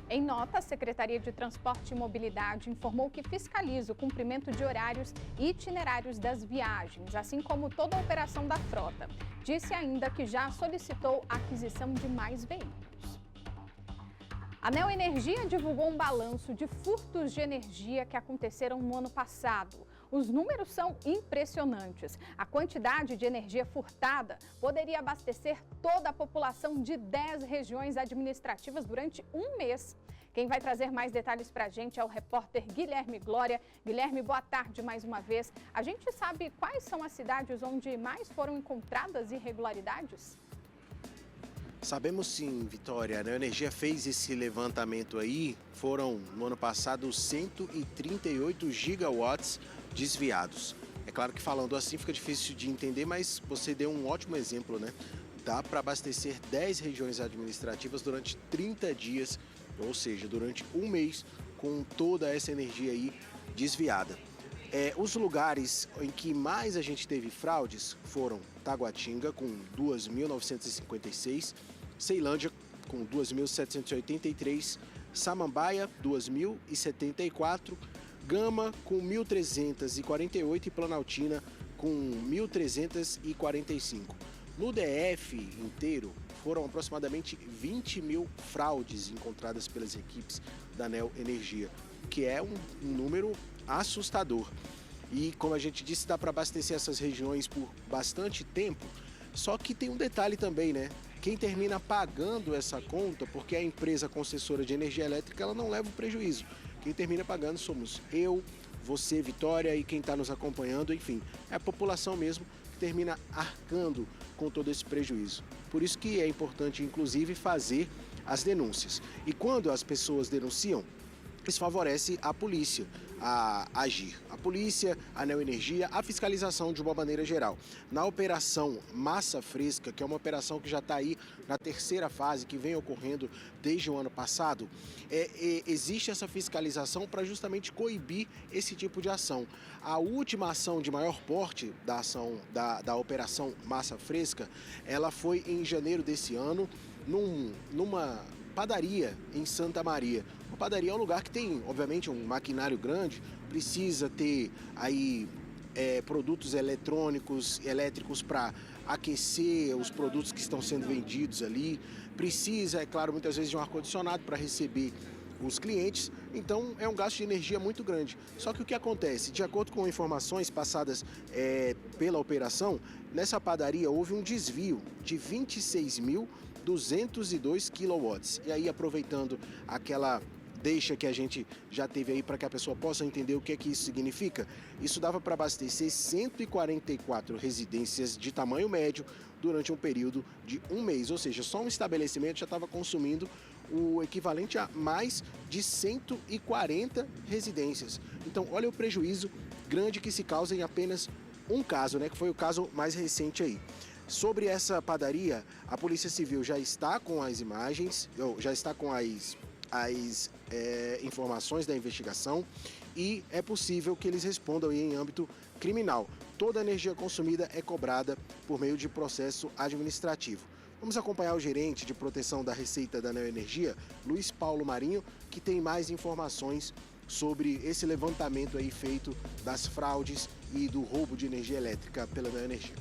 S2: Em nota, a Secretaria de Transporte e Mobilidade informou que fiscaliza o cumprimento de horários e itinerários das viagens, assim como toda a operação da frota. Disse ainda que já solicitou a aquisição de mais veículos. A Neoenergia divulgou um balanço de furtos de energia que aconteceram no ano passado. Os números são impressionantes. A quantidade de energia furtada poderia abastecer toda a população de 10 regiões administrativas durante um mês. Quem vai trazer mais detalhes para a gente é o repórter Guilherme Glória. Guilherme, boa tarde mais uma vez. A gente sabe quais são as cidades onde mais foram encontradas irregularidades?
S5: Sabemos sim, Vitória. A Neoenergia fez esse levantamento aí. Foram, no ano passado, 138 gigawatts desviados. É claro que falando assim fica difícil de entender, mas você deu um ótimo exemplo, né? Dá para abastecer 10 regiões administrativas durante 30 dias, ou seja, durante um mês, com toda essa energia aí desviada. Os lugares em que mais a gente teve fraudes foram Taguatinga, com 2.956, Ceilândia, com 2.783, Samambaia, 2.074, Gama, com 1.348 e Planaltina, com 1.345. No DF inteiro, foram aproximadamente 20 mil fraudes encontradas pelas equipes da Neoenergia, que é um número assustador. E, como a gente disse, dá para abastecer essas regiões por bastante tempo, só que tem um detalhe também, né? Quem termina pagando essa conta, porque a empresa concessora de energia elétrica ela não leva o prejuízo. Quem termina pagando somos eu, você, Vitória, e quem está nos acompanhando, enfim, é a população mesmo que termina arcando com todo esse prejuízo. Por isso que é importante, inclusive, fazer as denúncias. E quando as pessoas denunciam, isso favorece a polícia a agir. A polícia, a Neoenergia, a fiscalização de uma maneira geral. Na operação Massa Fresca, que é uma operação que já está aí na terceira fase, que vem ocorrendo desde o ano passado, existe essa fiscalização para justamente coibir esse tipo de ação. A última ação de maior porte da ação da operação Massa Fresca, ela foi em janeiro desse ano, numa padaria em Santa Maria. Uma padaria é um lugar que tem, obviamente, um maquinário grande, precisa ter aí produtos elétricos para aquecer os produtos que estão sendo vendidos ali. Precisa, é claro, muitas vezes de um ar-condicionado para receber os clientes, então é um gasto de energia muito grande. Só que o que acontece? De acordo com informações passadas pela operação, nessa padaria houve um desvio de 26.202 quilowatts. E aí, aproveitando aquela deixa que a gente já teve aí para que a pessoa possa entender o que é que isso significa, isso dava para abastecer 144 residências de tamanho médio durante um período de um mês, ou seja, só um estabelecimento já estava consumindo o equivalente a mais de 140 residências. Então, olha o prejuízo grande que se causa em apenas um caso, né, que foi o caso mais recente aí. Sobre essa padaria, a Polícia Civil já está com as imagens, já está com as informações da investigação e é possível que eles respondam em âmbito criminal. Toda a energia consumida é cobrada por meio de processo administrativo. Vamos acompanhar o gerente de proteção da Receita da Neoenergia, Luiz Paulo Marinho, que tem mais informações sobre esse levantamento aí feito das fraudes e do roubo de energia elétrica pela Neoenergia.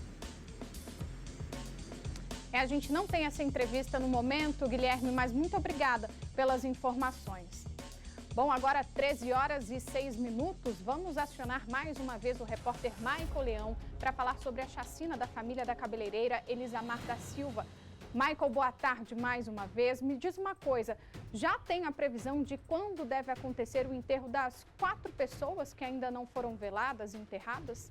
S2: A gente não tem essa entrevista no momento, Guilherme, mas muito obrigada pelas informações. Bom, agora 13h06, vamos acionar mais uma vez o repórter Michael Leão para falar sobre a chacina da família da cabeleireira Elisamar da Silva. Michael, boa tarde mais uma vez. Me diz uma coisa, já tem a previsão de quando deve acontecer o enterro das 4 pessoas que ainda não foram veladas e enterradas?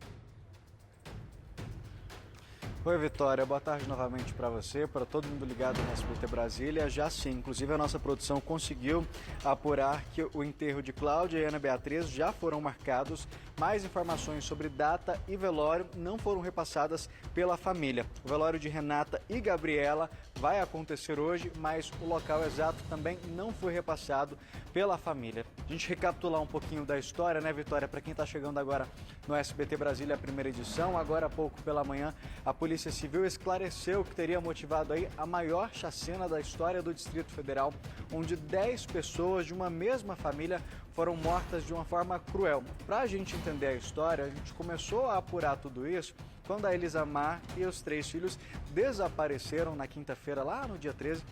S3: Oi, Vitória. Boa tarde novamente para você, para todo mundo ligado no SBT Brasília. Já sim, inclusive a nossa produção conseguiu apurar que o enterro de Cláudia e Ana Beatriz já foram marcados. Mais informações sobre data e velório não foram repassadas pela família. O velório de Renata e Gabriela vai acontecer hoje, mas o local exato também não foi repassado pela família. A gente recapitular um pouquinho da história, né, Vitória? Para quem está chegando agora no SBT Brasília, a primeira edição, agora há pouco pela manhã, a Polícia Polícia Civil esclareceu o que teria motivado aí a maior chacina da história do Distrito Federal, onde 10 pessoas de uma mesma família foram mortas de uma forma cruel. Para a gente entender a história, a gente começou a apurar tudo isso quando a Elisamar e os 3 filhos desapareceram na quinta-feira, lá no dia 13.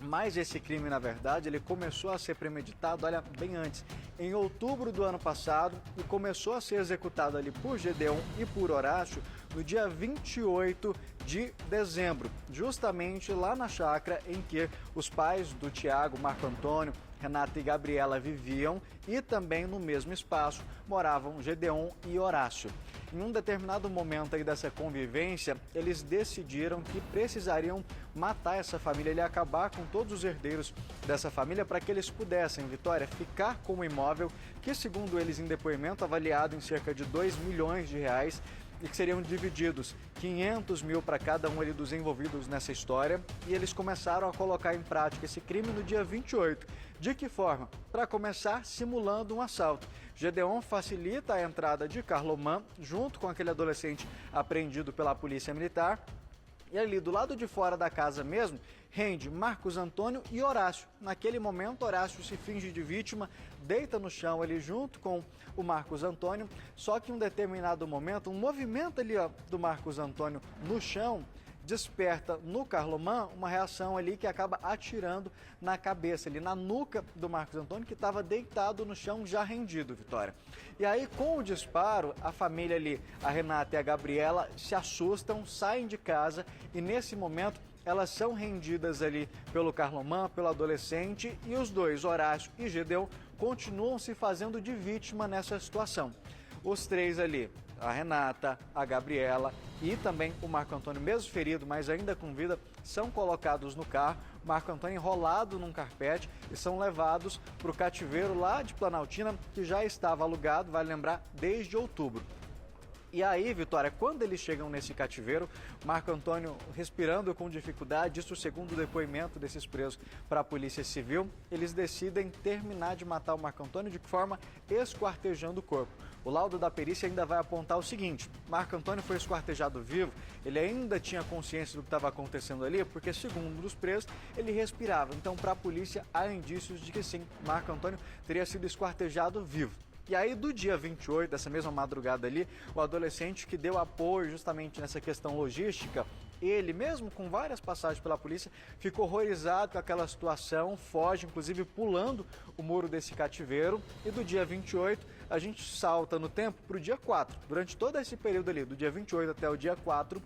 S3: Mas esse crime, na verdade, ele começou a ser premeditado, olha, bem antes, em outubro do ano passado, e começou a ser executado ali por Gedeon e por Horácio no dia 28 de dezembro, justamente lá na chácara em que os pais do Tiago, Marco Antônio, Renata e Gabriela viviam, e também no mesmo espaço moravam Gedeon e Horácio. Em um determinado momento aí dessa convivência, eles decidiram que precisariam matar essa família e acabar com todos os herdeiros dessa família para que eles pudessem, Vitória, ficar com o imóvel que, segundo eles em depoimento, avaliado em cerca de 2 milhões de reais, e que seriam divididos 500 mil para cada um ali dos envolvidos nessa história, e eles começaram a colocar em prática esse crime no dia 28. De que forma? Para começar, simulando um assalto. Gedeon facilita a entrada de Carlomã, junto com aquele adolescente apreendido pela polícia militar, e ali do lado de fora da casa mesmo, rende Marcos Antônio e Horácio. Naquele momento, Horácio se finge de vítima, deita no chão ali junto com o Marcos Antônio, só que em um determinado momento, um movimento ali do Marcos Antônio no chão desperta no Carlomã uma reação ali que acaba atirando na cabeça, ali na nuca do Marcos Antônio, que estava deitado no chão já rendido, Vitória. E aí, com o disparo, a família ali, a Renata e a Gabriela, se assustam, saem de casa e nesse momento elas são rendidas ali pelo Carlomã, pelo adolescente, e os dois, Horácio e Gedeon, continuam se fazendo de vítima nessa situação. Os 3 ali, a Renata, a Gabriela e também o Marco Antônio, mesmo ferido, mas ainda com vida, são colocados no carro, Marco Antônio enrolado num carpete, e são levados para o cativeiro lá de Planaltina, que já estava alugado, vale lembrar, desde outubro. E aí, Vitória, quando eles chegam nesse cativeiro, Marco Antônio respirando com dificuldade, isso segundo o depoimento desses presos para a Polícia Civil, eles decidem terminar de matar o Marco Antônio, de que forma? Esquartejando o corpo. O laudo da perícia ainda vai apontar o seguinte: Marco Antônio foi esquartejado vivo, ele ainda tinha consciência do que estava acontecendo ali, porque segundo os presos, ele respirava. Então, para a polícia, há indícios de que sim, Marco Antônio teria sido esquartejado vivo. E aí, do dia 28, dessa mesma madrugada ali, o adolescente que deu apoio justamente nessa questão logística, ele, mesmo com várias passagens pela polícia, ficou horrorizado com aquela situação, foge, inclusive pulando o muro desse cativeiro. E do dia 28, a gente salta no tempo para o dia 4. Durante todo esse período ali, do dia 28 até o dia 4,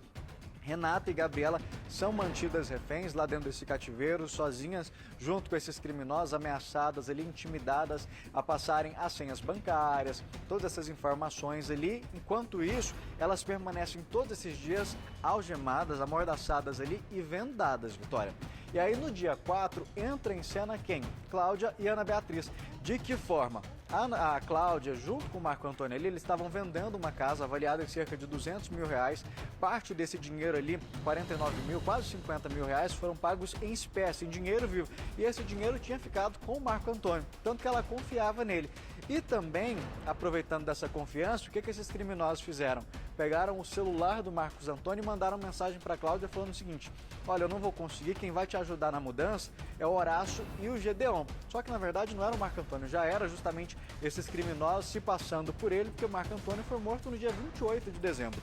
S3: Renata e Gabriela são mantidas reféns lá dentro desse cativeiro, sozinhas, junto com esses criminosos, ameaçadas ali, intimidadas a passarem as senhas bancárias, todas essas informações ali. Enquanto isso, elas permanecem todos esses dias algemadas, amordaçadas ali e vendadas, Vitória. E aí, no dia 4, entra em cena quem? Cláudia e Ana Beatriz. De que forma? A Cláudia, junto com o Marco Antônio ali, eles estavam vendendo uma casa avaliada em cerca de 200 mil reais. Parte desse dinheiro ali, 49 mil, quase 50 mil reais, foram pagos em espécie, em dinheiro vivo. E esse dinheiro tinha ficado com o Marco Antônio, tanto que ela confiava nele. E também, aproveitando dessa confiança, o que esses criminosos fizeram? Pegaram o celular do Marcos Antônio e mandaram mensagem para a Cláudia falando o seguinte: olha, eu não vou conseguir, quem vai te ajudar na mudança é o Horácio e o Gedeon. Só que na verdade não era o Marco Antônio, já era justamente esses criminosos se passando por ele, porque o Marco Antônio foi morto no dia 28 de dezembro.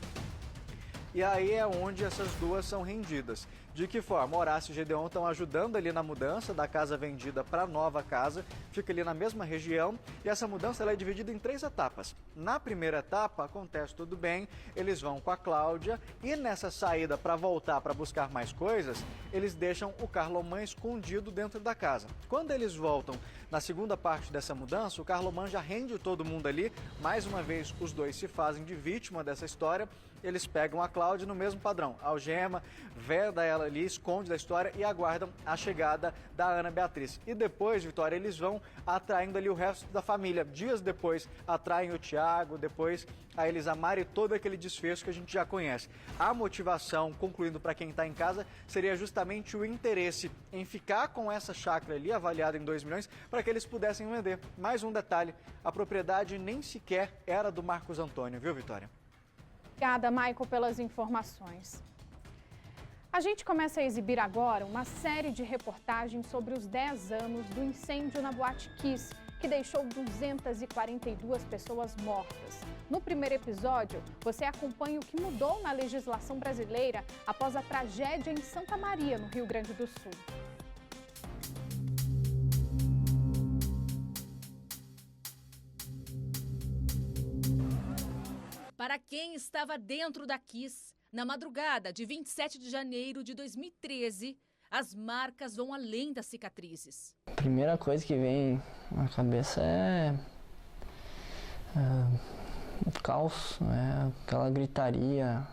S3: E aí é onde essas duas são rendidas. De que forma? Horácio e Gedeon estão ajudando ali na mudança da casa vendida para a nova casa, fica ali na mesma região, e essa mudança ela é dividida em 3 etapas. Na primeira etapa, acontece tudo bem, eles vão com a Cláudia, e nessa saída para voltar para buscar mais coisas, eles deixam o Carlomã escondido dentro da casa. Quando eles voltam na segunda parte dessa mudança, o Carlomã já rende todo mundo ali, mais uma vez os dois se fazem de vítima dessa história. Eles pegam a Cláudia no mesmo padrão, algema, veda ela ali, esconde da história e aguardam a chegada da Ana Beatriz. E depois, Vitória, eles vão atraindo ali o resto da família. Dias depois, atraem o Tiago, depois a Elisamar e todo aquele desfecho que a gente já conhece. A motivação, concluindo para quem está em casa, seria justamente o interesse em ficar com essa chácara ali, avaliada em 2 milhões, para que eles pudessem vender. Mais um detalhe, a propriedade nem sequer era do Marcos Antônio, viu, Vitória?
S2: Obrigada, Maicon, pelas informações. A gente começa a exibir agora uma série de reportagens sobre os 10 anos do incêndio na Boate Kiss, que deixou 242 pessoas mortas. No primeiro episódio, você acompanha o que mudou na legislação brasileira após a tragédia em Santa Maria, no Rio Grande do Sul.
S4: Para quem estava dentro da Kiss, na madrugada de 27 de janeiro de 2013, as marcas vão além das cicatrizes.
S6: A primeira coisa que vem na cabeça é o caos, aquela gritaria,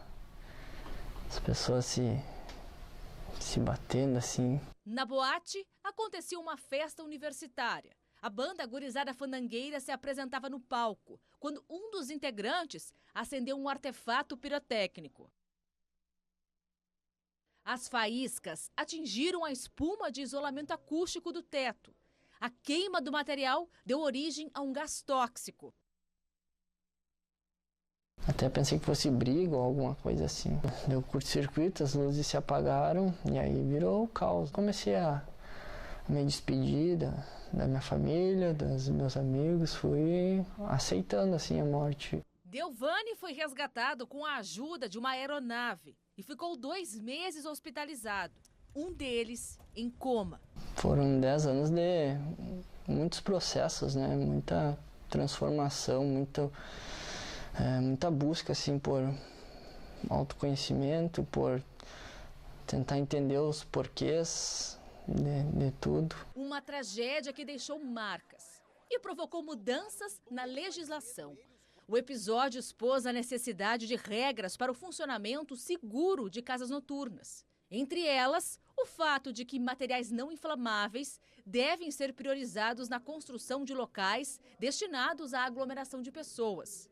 S6: as pessoas se batendo assim.
S4: Na boate, acontecia uma festa universitária. A banda Gurizada Fandangueira se apresentava no palco, quando um dos integrantes acendeu um artefato pirotécnico. As faíscas atingiram a espuma de isolamento acústico do teto. A queima do material deu origem a um gás tóxico.
S6: Até pensei que fosse briga ou alguma coisa assim. Deu curto-circuito, as luzes se apagaram e aí virou caos. Comecei a me despedir da minha família, dos meus amigos, fui aceitando assim a morte.
S4: Delvani foi resgatado com a ajuda de uma aeronave e ficou 2 meses hospitalizado, um deles em coma.
S6: Foram 10 anos de muitos processos, muita transformação, muita busca assim, por autoconhecimento, por tentar entender os porquês de tudo.
S4: Uma tragédia que deixou marcas e provocou mudanças na legislação. O episódio expôs a necessidade de regras para o funcionamento seguro de casas noturnas. Entre elas, o fato de que materiais não inflamáveis devem ser priorizados na construção de locais destinados à aglomeração de pessoas.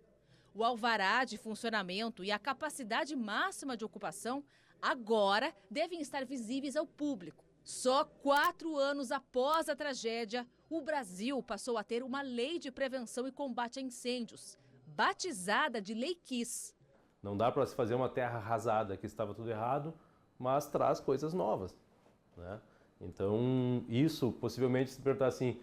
S4: O alvará de funcionamento e a capacidade máxima de ocupação agora devem estar visíveis ao público. Só 4 anos após a tragédia, o Brasil passou a ter uma lei de prevenção e combate a incêndios, batizada de Lei Kiss.
S7: Não dá para se fazer uma terra arrasada, que estava tudo errado, mas traz coisas novas, Então, isso, possivelmente, se perguntar assim,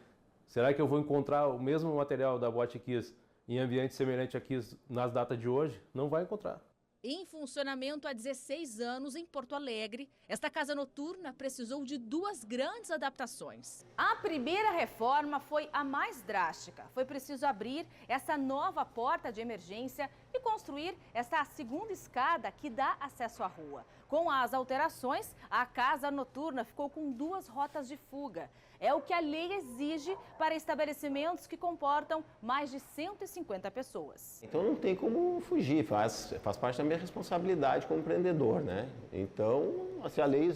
S7: será que eu vou encontrar o mesmo material da Boate Kiss em ambiente semelhante a Kiss nas datas de hoje? Não vai encontrar.
S4: Em funcionamento há 16 anos em Porto Alegre, esta casa noturna precisou de 2 grandes adaptações. A primeira reforma foi a mais drástica. Foi preciso abrir essa nova porta de emergência e construir esta segunda escada que dá acesso à rua. Com as alterações, a casa noturna ficou com 2 rotas de fuga. É o que a lei exige para estabelecimentos que comportam mais de 150 pessoas.
S24: Então não tem como fugir, faz parte da minha responsabilidade como empreendedor, Então, se a lei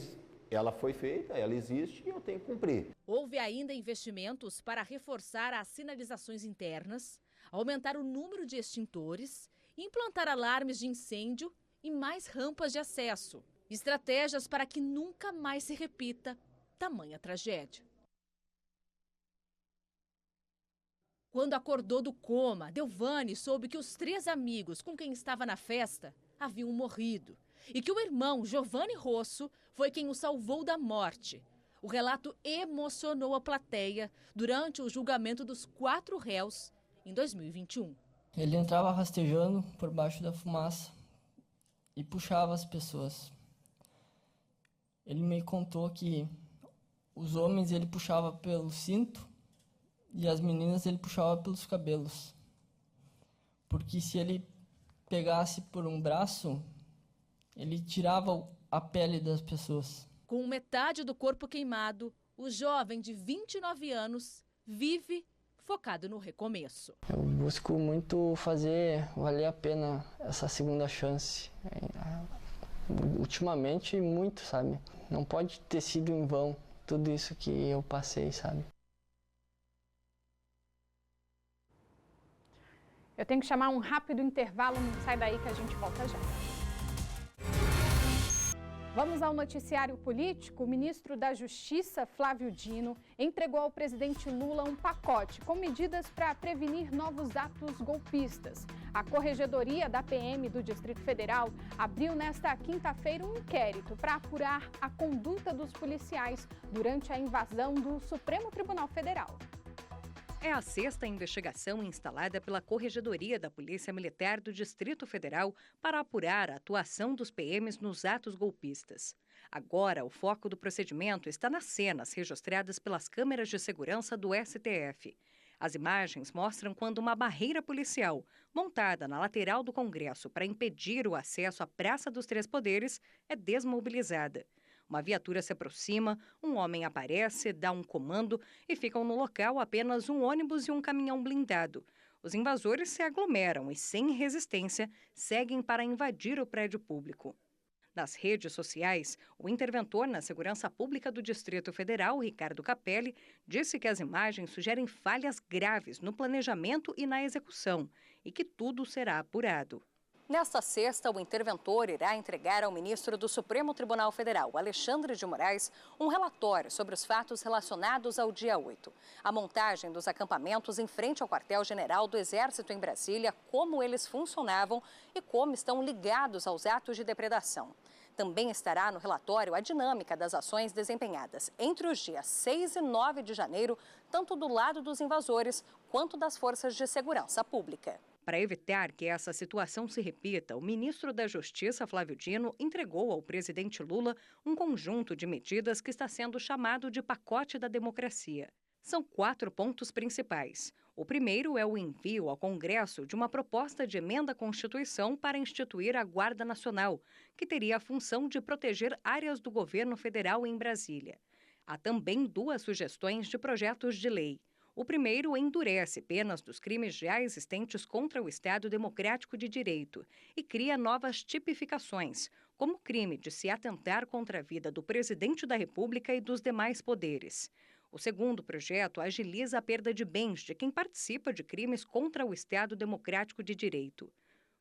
S24: ela foi feita, ela existe e eu tenho que cumprir.
S4: Houve ainda investimentos para reforçar as sinalizações internas, aumentar o número de extintores, implantar alarmes de incêndio e mais rampas de acesso. Estratégias para que nunca mais se repita tamanha tragédia. Quando acordou do coma, Delvani soube que os 3 amigos com quem estava na festa haviam morrido e que o irmão, Giovanni Rosso, foi quem o salvou da morte. O relato emocionou a plateia durante o julgamento dos 4 réus em 2021.
S6: Ele entrava rastejando por baixo da fumaça e puxava as pessoas. Ele me contou que os homens ele puxava pelo cinto e as meninas ele puxava pelos cabelos. Porque se ele pegasse por um braço, ele tirava a pele das pessoas.
S4: Com metade do corpo queimado, o jovem de 29 anos vive focado no recomeço.
S6: Eu busco muito fazer valer a pena essa segunda chance. Ultimamente, muito, sabe? Não pode ter sido em vão tudo isso que eu passei, sabe?
S2: Eu tenho que chamar um rápido intervalo, não sai daí que a gente volta já. Vamos ao noticiário político. O ministro da Justiça, Flávio Dino, entregou ao presidente Lula um pacote com medidas para prevenir novos atos golpistas. A Corregedoria da PM do Distrito Federal abriu nesta quinta-feira um inquérito para apurar a conduta dos policiais durante a invasão do Supremo Tribunal Federal.
S8: É a sexta investigação instalada pela Corregedoria da Polícia Militar do Distrito Federal para apurar a atuação dos PMs nos atos golpistas. Agora, o foco do procedimento está nas cenas registradas pelas câmeras de segurança do STF. As imagens mostram quando uma barreira policial, montada na lateral do Congresso para impedir o acesso à Praça dos Três Poderes, é desmobilizada. Uma viatura se aproxima, um homem aparece, dá um comando e ficam no local apenas um ônibus e um caminhão blindado. Os invasores se aglomeram e, sem resistência, seguem para invadir o prédio público. Nas redes sociais, o interventor na Segurança Pública do Distrito Federal, Ricardo Capelli, disse que as imagens sugerem falhas graves no planejamento e na execução e que tudo será apurado. Nesta sexta, o interventor irá entregar ao ministro do Supremo Tribunal Federal, Alexandre de Moraes, um relatório sobre os fatos relacionados ao dia 8. A montagem dos acampamentos em frente ao quartel-general do Exército em Brasília, como eles funcionavam e como estão ligados aos atos de depredação. Também estará no relatório a dinâmica das ações desempenhadas entre os dias 6 e 9 de janeiro, tanto do lado dos invasores quanto das forças de segurança pública. Para evitar que essa situação se repita, o ministro da Justiça, Flávio Dino, entregou ao presidente Lula um conjunto de medidas que está sendo chamado de pacote da democracia. São 4 pontos principais. O primeiro é o envio ao Congresso de uma proposta de emenda à Constituição para instituir a Guarda Nacional, que teria a função de proteger áreas do governo federal em Brasília. Há também 2 sugestões de projetos de lei. O primeiro endurece penas dos crimes já existentes contra o Estado Democrático de Direito e cria novas tipificações, como o crime de se atentar contra a vida do presidente da República e dos demais poderes. O segundo projeto agiliza a perda de bens de quem participa de crimes contra o Estado Democrático de Direito.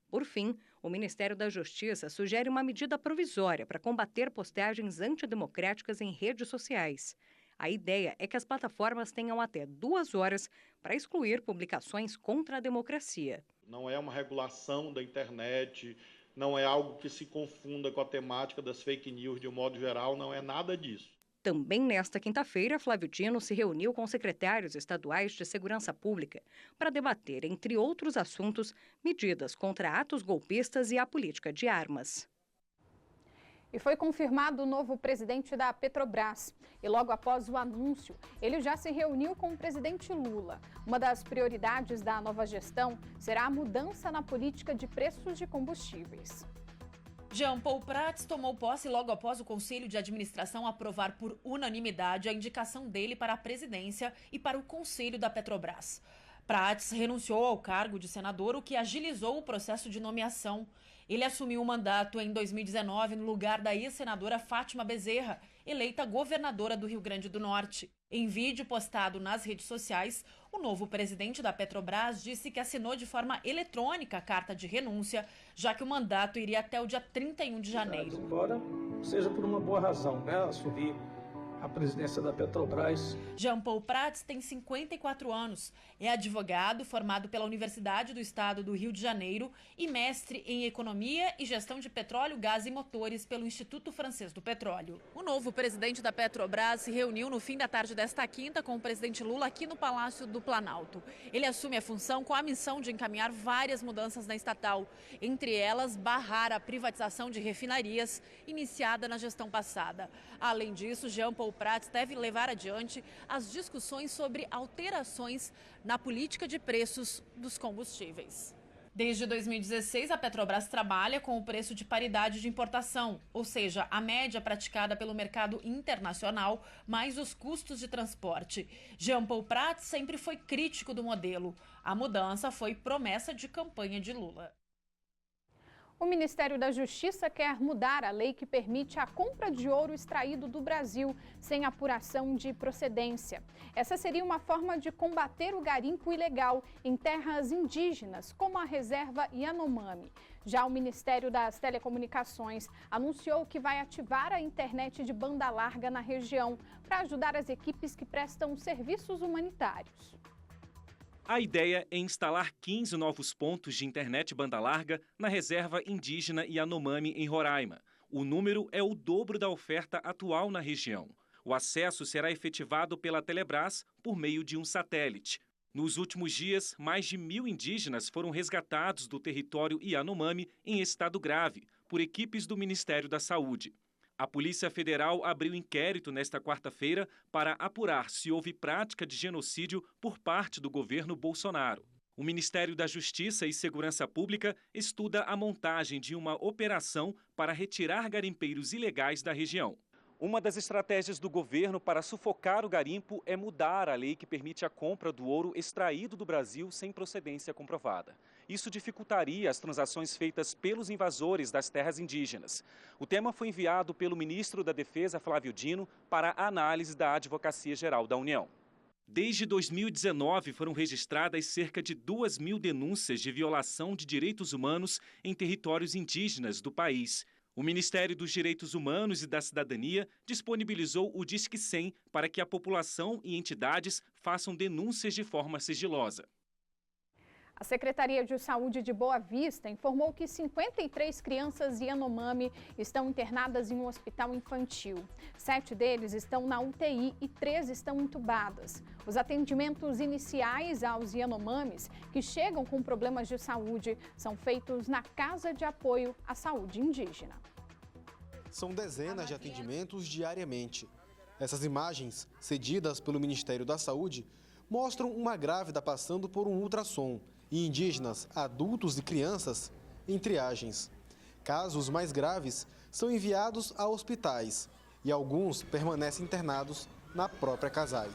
S8: Por fim, o Ministério da Justiça sugere uma medida provisória para combater postagens antidemocráticas em redes sociais. A ideia é que as plataformas tenham até 2 horas para excluir publicações contra a democracia.
S9: Não é uma regulação da internet, não é algo que se confunda com a temática das fake news de um modo geral, não é nada disso.
S8: Também nesta quinta-feira, Flávio Dino se reuniu com secretários estaduais de segurança pública para debater, entre outros assuntos, medidas contra atos golpistas e a política de armas.
S2: E foi confirmado o novo presidente da Petrobras. E logo após o anúncio, ele já se reuniu com o presidente Lula. Uma das prioridades da nova gestão será a mudança na política de preços de combustíveis.
S10: Jean Paul Prats tomou posse logo após o Conselho de Administração aprovar por unanimidade a indicação dele para a presidência e para o Conselho da Petrobras. Prats renunciou ao cargo de senador, o que agilizou o processo de nomeação. Ele assumiu o mandato em 2019 no lugar da ex-senadora Fátima Bezerra, eleita governadora do Rio Grande do Norte. Em vídeo postado nas redes sociais, o novo presidente da Petrobras disse que assinou de forma eletrônica a carta de renúncia, já que o mandato iria até o dia 31 de janeiro.
S11: Embora seja por uma boa razão, assumir a presidência da Petrobras.
S10: Jean Paul Prats tem 54 anos, é advogado formado pela Universidade do Estado do Rio de Janeiro e mestre em Economia e Gestão de Petróleo, Gás e Motores pelo Instituto Francês do Petróleo. O novo presidente da Petrobras se reuniu no fim da tarde desta quinta com o presidente Lula aqui no Palácio do Planalto. Ele assume a função com a missão de encaminhar várias mudanças na estatal, entre elas barrar a privatização de refinarias iniciada na gestão passada. Além disso, Jean Paul Prats deve levar adiante as discussões sobre alterações na política de preços dos combustíveis. Desde 2016, a Petrobras trabalha com o preço de paridade de importação, ou seja, a média praticada pelo mercado internacional, mais os custos de transporte. Jean Paul Prats sempre foi crítico do modelo. A mudança foi promessa de campanha de Lula.
S2: O O Ministério da Justiça quer mudar a lei que permite a compra de ouro extraído do Brasil sem apuração de procedência. Essa seria uma forma de combater o garimpo ilegal em terras indígenas, como a reserva Yanomami. Já o Ministério das Telecomunicações anunciou que vai ativar a internet de banda larga na região para ajudar as equipes que prestam serviços humanitários.
S12: A ideia é instalar 15 novos pontos de internet banda larga na reserva indígena Yanomami, em Roraima. O número é o dobro da oferta atual na região. O acesso será efetivado pela Telebrás por meio de um satélite. Nos últimos dias, mais de 1.000 indígenas foram resgatados do território Yanomami em estado grave por equipes do Ministério da Saúde. A Polícia Federal abriu inquérito nesta quarta-feira para apurar se houve prática de genocídio por parte do governo Bolsonaro. O Ministério da Justiça e Segurança Pública estuda a montagem de uma operação para retirar garimpeiros ilegais da região. Uma das estratégias do governo para sufocar o garimpo é mudar a lei que permite a compra do ouro extraído do Brasil sem procedência comprovada. Isso dificultaria as transações feitas pelos invasores das terras indígenas. O tema foi enviado pelo ministro da Defesa, Flávio Dino, para a análise da Advocacia Geral da União. Desde 2019, foram registradas cerca de 2.000 denúncias de violação de direitos humanos em territórios indígenas do país. O Ministério dos Direitos Humanos e da Cidadania disponibilizou o Disque 100 para que a população e entidades façam denúncias de forma sigilosa.
S2: A Secretaria de Saúde de Boa Vista informou que 53 crianças Yanomami estão internadas em um hospital infantil. 7 deles estão na UTI e 3 estão entubadas. Os atendimentos iniciais aos Yanomamis, que chegam com problemas de saúde, são feitos na Casa de Apoio à Saúde Indígena.
S13: São dezenas de atendimentos diariamente. Essas imagens, cedidas pelo Ministério da Saúde, mostram uma grávida passando por um ultrassom e indígenas, adultos e crianças em triagens. Casos mais graves são enviados a hospitais e alguns permanecem internados na própria CASAI.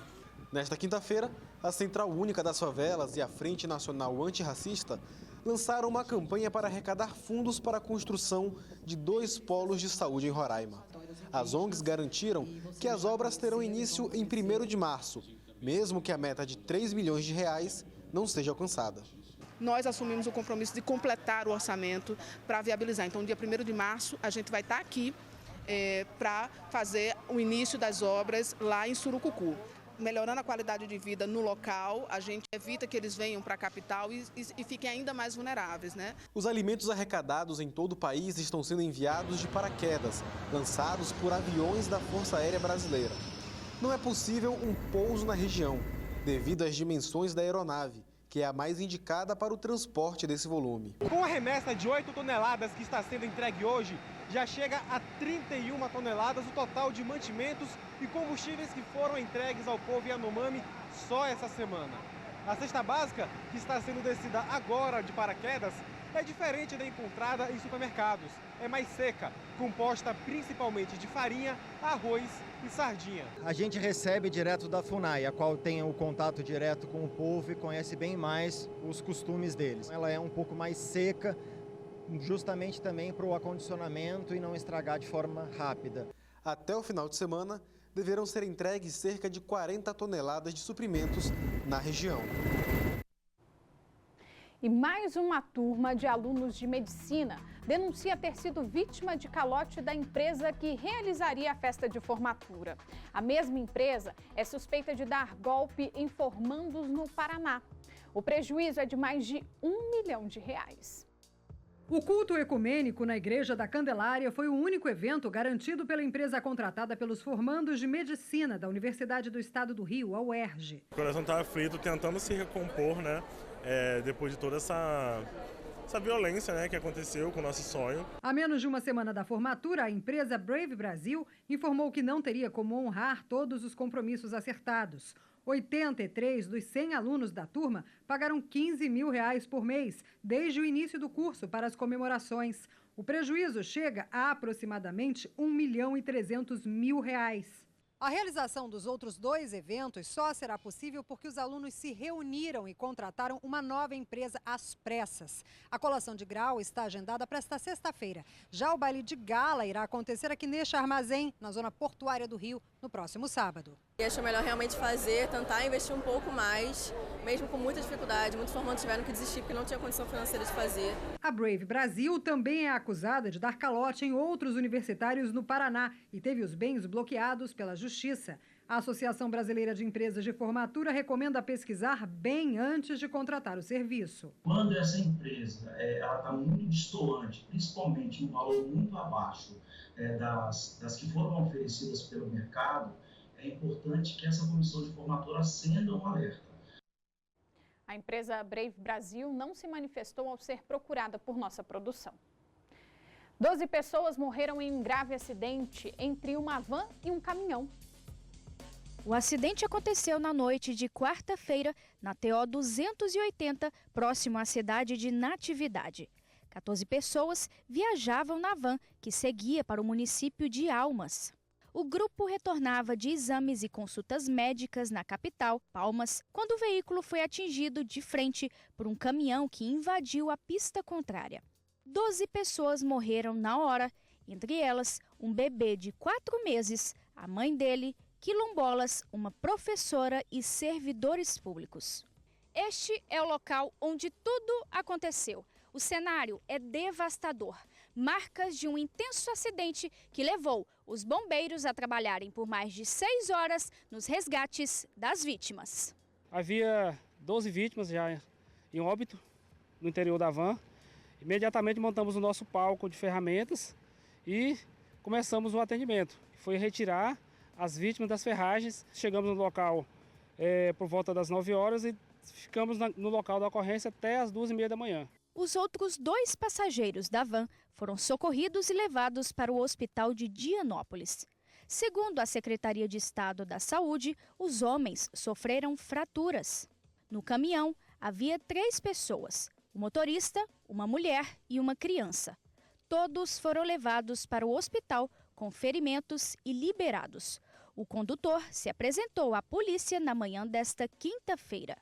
S13: Nesta quinta-feira, a Central Única das Favelas e a Frente Nacional Antirracista lançaram uma campanha para arrecadar fundos para a construção de 2 polos de saúde em Roraima. As ONGs garantiram que as obras terão início em 1º de março, mesmo que a meta de R$3 milhões não seja alcançada.
S14: Nós assumimos o compromisso de completar o orçamento para viabilizar. Então, dia 1º de março, a gente vai estar aqui para fazer o início das obras lá em Surucucu. Melhorando a qualidade de vida no local, a gente evita que eles venham para a capital e fiquem ainda mais vulneráveis, né?
S13: Os alimentos arrecadados em todo o país estão sendo enviados de paraquedas, lançados por aviões da Força Aérea Brasileira. Não é possível um pouso na região, devido às dimensões da aeronave, que é a mais indicada para o transporte desse volume.
S15: Com a remessa de 8 toneladas que está sendo entregue hoje, já chega a 31 toneladas o total de mantimentos e combustíveis que foram entregues ao povo Yanomami só essa semana. A cesta básica, que está sendo descida agora de paraquedas, é diferente da encontrada em supermercados. É mais seca, composta principalmente de farinha, arroz e sardinha.
S25: A gente recebe direto da FUNAI, a qual tem o contato direto com o povo e conhece bem mais os costumes deles. Ela é um pouco mais seca, justamente também para o acondicionamento e não estragar de forma rápida.
S13: Até o final de semana, deverão ser entregues cerca de 40 toneladas de suprimentos na região.
S2: E mais uma turma de alunos de medicina denuncia ter sido vítima de calote da empresa que realizaria a festa de formatura. A mesma empresa é suspeita de dar golpe em formandos no Paraná. O prejuízo é de mais de R$1 milhão.
S26: O culto ecumênico na Igreja da Candelária foi o único evento garantido pela empresa contratada pelos formandos de medicina da Universidade do Estado do Rio, a UERJ.
S27: O coração estava aflito, tentando se recompor, né? Depois de toda essa violência, né, que aconteceu com o nosso sonho.
S26: Há menos de uma semana da formatura, a empresa Brave Brasil informou que não teria como honrar todos os compromissos acertados. 83 dos 100 alunos da turma pagaram R$15 mil por mês, desde o início do curso, para as comemorações. O prejuízo chega a aproximadamente R$1,3 milhão. A realização dos outros 2 eventos só será possível porque os alunos se reuniram e contrataram uma nova empresa às pressas. A colação de grau está agendada para esta sexta-feira. Já o baile de gala irá acontecer aqui neste armazém, na zona portuária do Rio, no próximo sábado.
S1: Eu acho melhor realmente fazer, tentar investir um pouco mais, mesmo com muita dificuldade. Muitos formandos tiveram que desistir porque não tinha condição financeira de fazer.
S26: A Brave Brasil também é acusada de dar calote em outros universitários no Paraná e teve os bens bloqueados pela Justiça. A Associação Brasileira de Empresas de Formatura recomenda pesquisar bem antes de contratar o serviço.
S16: Quando essa empresa está muito distoante, principalmente um valor muito abaixo das que foram oferecidas pelo mercado, é importante que essa comissão de formatura acenda um alerta.
S2: A empresa Brave Brasil não se manifestou ao ser procurada por nossa produção. 12 pessoas morreram em um grave acidente entre uma van e um caminhão.
S17: O acidente aconteceu na noite de quarta-feira, na TO 280, próximo à cidade de Natividade. 14 pessoas viajavam na van, que seguia para o município de Almas. O grupo retornava de exames e consultas médicas na capital, Palmas, quando o veículo foi atingido de frente por um caminhão que invadiu a pista contrária. 12 pessoas morreram na hora, entre elas um bebê de 4 meses, a mãe dele, quilombolas, uma professora e servidores públicos. Este é o local onde tudo aconteceu. O cenário é devastador. Marcas de um intenso acidente que levou os bombeiros a trabalharem por mais de 6 horas nos resgates das vítimas.
S11: Havia 12 vítimas já em óbito no interior da van. Imediatamente montamos o nosso palco de ferramentas e começamos o atendimento. Foi retirar as vítimas das ferragens. Chegamos no local por volta das 9 horas e ficamos no local da ocorrência até as 2h30 da manhã.
S17: Os outros 2 passageiros da van foram socorridos e levados para o hospital de Dianópolis. Segundo a Secretaria de Estado da Saúde, os homens sofreram fraturas. No caminhão havia 3 pessoas, o motorista, uma mulher e uma criança. Todos foram levados para o hospital com ferimentos e liberados. O condutor se apresentou à polícia na manhã desta quinta-feira.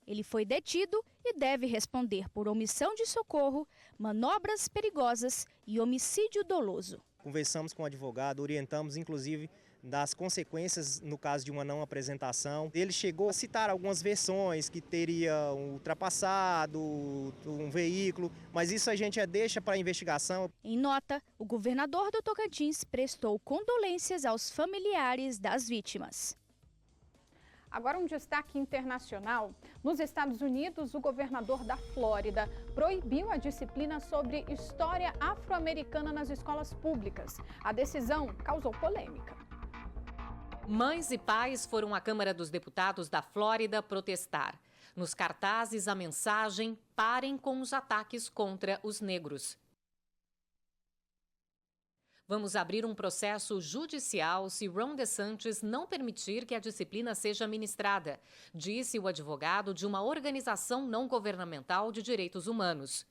S17: Ele foi detido e deve responder por omissão de socorro, manobras perigosas e homicídio doloso.
S25: Conversamos com o advogado, orientamos inclusive das consequências no caso de uma não apresentação. Ele chegou a citar algumas versões que teria ultrapassado um veículo, mas isso a gente deixa para a investigação.
S17: Em nota, o governador do Tocantins prestou condolências aos familiares das vítimas.
S2: Agora um destaque internacional. Nos Estados Unidos, o governador da Flórida proibiu a disciplina sobre história afro-americana nas escolas públicas. A decisão causou polêmica.
S18: Mães e pais foram à Câmara dos Deputados da Flórida protestar. Nos cartazes, a mensagem: parem com os ataques contra os negros. Vamos abrir um processo judicial se Ron DeSantis não permitir que a disciplina seja ministrada, disse o advogado de uma organização não governamental de direitos humanos.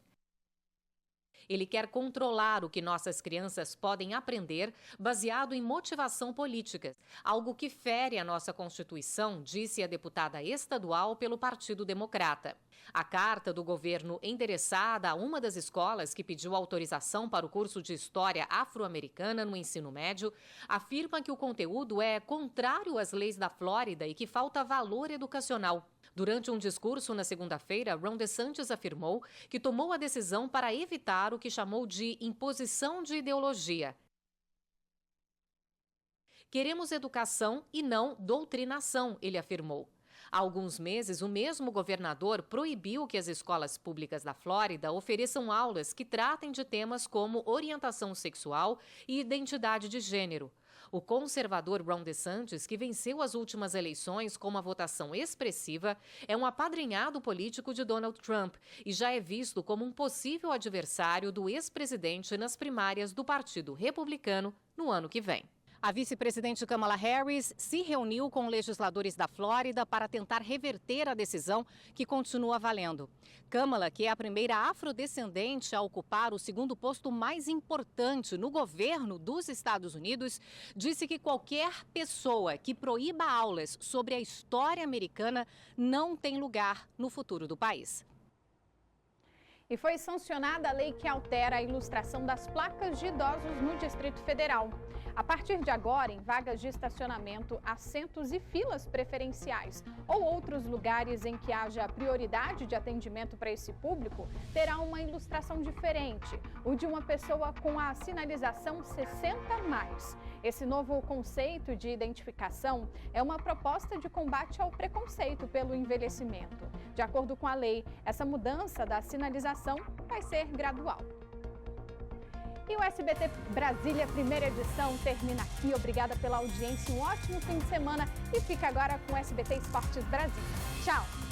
S18: Ele quer controlar o que nossas crianças podem aprender baseado em motivação política, algo que fere a nossa Constituição, disse a deputada estadual pelo Partido Democrata. A carta do governo endereçada a uma das escolas que pediu autorização para o curso de História Afro-Americana no ensino médio afirma que o conteúdo é contrário às leis da Flórida e que falta valor educacional. Durante um discurso na segunda-feira, Ron DeSantis afirmou que tomou a decisão para evitar o que chamou de imposição de ideologia. Queremos educação e não doutrinação, ele afirmou. Há alguns meses, o mesmo governador proibiu que as escolas públicas da Flórida ofereçam aulas que tratem de temas como orientação sexual e identidade de gênero. O conservador Ron DeSantis, que venceu as últimas eleições com uma votação expressiva, é um apadrinhado político de Donald Trump e já é visto como um possível adversário do ex-presidente nas primárias do Partido Republicano no ano que vem. A vice-presidente Kamala Harris se reuniu com legisladores da Flórida para tentar reverter a decisão que continua valendo. Kamala, que é a primeira afrodescendente a ocupar o segundo posto mais importante no governo dos Estados Unidos, disse que qualquer pessoa que proíba aulas sobre a história americana não tem lugar no futuro do país.
S2: E foi sancionada a lei que altera a ilustração das placas de idosos no Distrito Federal. A partir de agora, em vagas de estacionamento, assentos e filas preferenciais ou outros lugares em que haja prioridade de atendimento para esse público, terá uma ilustração diferente, o de uma pessoa com a sinalização 60+. Esse novo conceito de identificação é uma proposta de combate ao preconceito pelo envelhecimento. De acordo com a lei, essa mudança da sinalização vai ser gradual. E o SBT Brasília, primeira edição, termina aqui. Obrigada pela audiência, um ótimo fim de semana e fica agora com o SBT Esportes Brasil. Tchau!